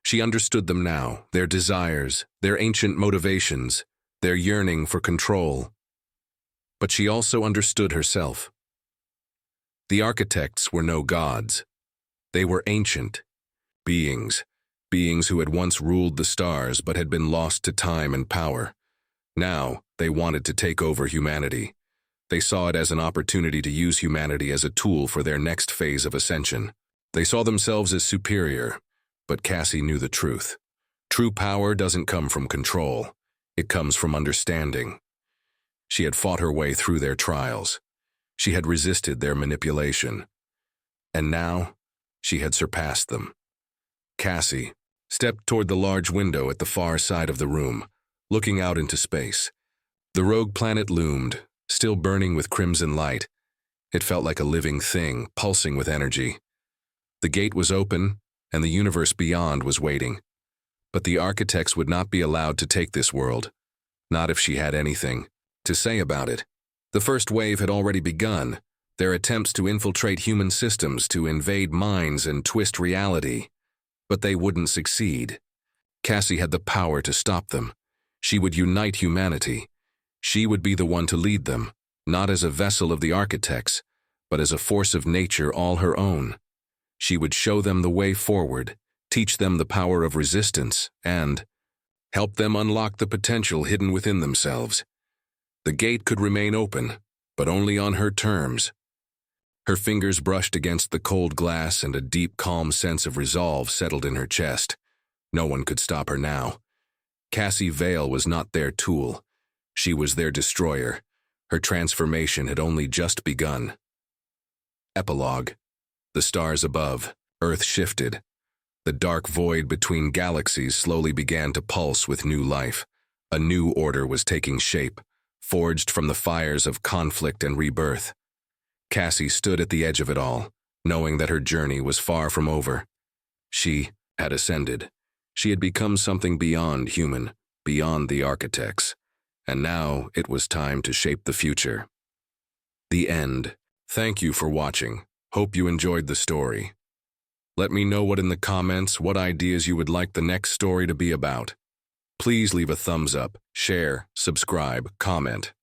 She understood them now, their desires, their ancient motivations, their yearning for control. But she also understood herself. The architects were no gods. They were ancient beings who had once ruled the stars but had been lost to time and power. Now, they wanted to take over humanity. They saw it as an opportunity to use humanity as a tool for their next phase of ascension. They saw themselves as superior, but Cassie knew the truth. True power doesn't come from control. It comes from understanding. She had fought her way through their trials. She had resisted their manipulation. And now, she had surpassed them. Cassie stepped toward the large window at the far side of the room, looking out into space. The rogue planet loomed, still burning with crimson light. It felt like a living thing, pulsing with energy. The gate was open, and the universe beyond was waiting. But the architects would not be allowed to take this world, not if she had anything to say about it. The first wave had already begun, their attempts to infiltrate human systems, to invade minds and twist reality. But they wouldn't succeed. Cassie had the power to stop them. She would unite humanity. She would be the one to lead them, not as a vessel of the architects, but as a force of nature all her own. She would show them the way forward, teach them the power of resistance, and help them unlock the potential hidden within themselves. The gate could remain open, but only on her terms. Her fingers brushed against the cold glass, and a deep, calm sense of resolve settled in her chest. No one could stop her now. Cassie Vail was not their tool. She was their destroyer. Her transformation had only just begun. Epilogue. The stars above, Earth shifted. The dark void between galaxies slowly began to pulse with new life. A new order was taking shape, forged from the fires of conflict and rebirth. Cassie stood at the edge of it all, knowing that her journey was far from over. She had ascended. She had become something beyond human, beyond the architects. And now it was time to shape the future. The end. Thank you for watching. Hope you enjoyed the story. Let me know in the comments what ideas you would like the next story to be about. Please leave a thumbs up, share, subscribe, comment.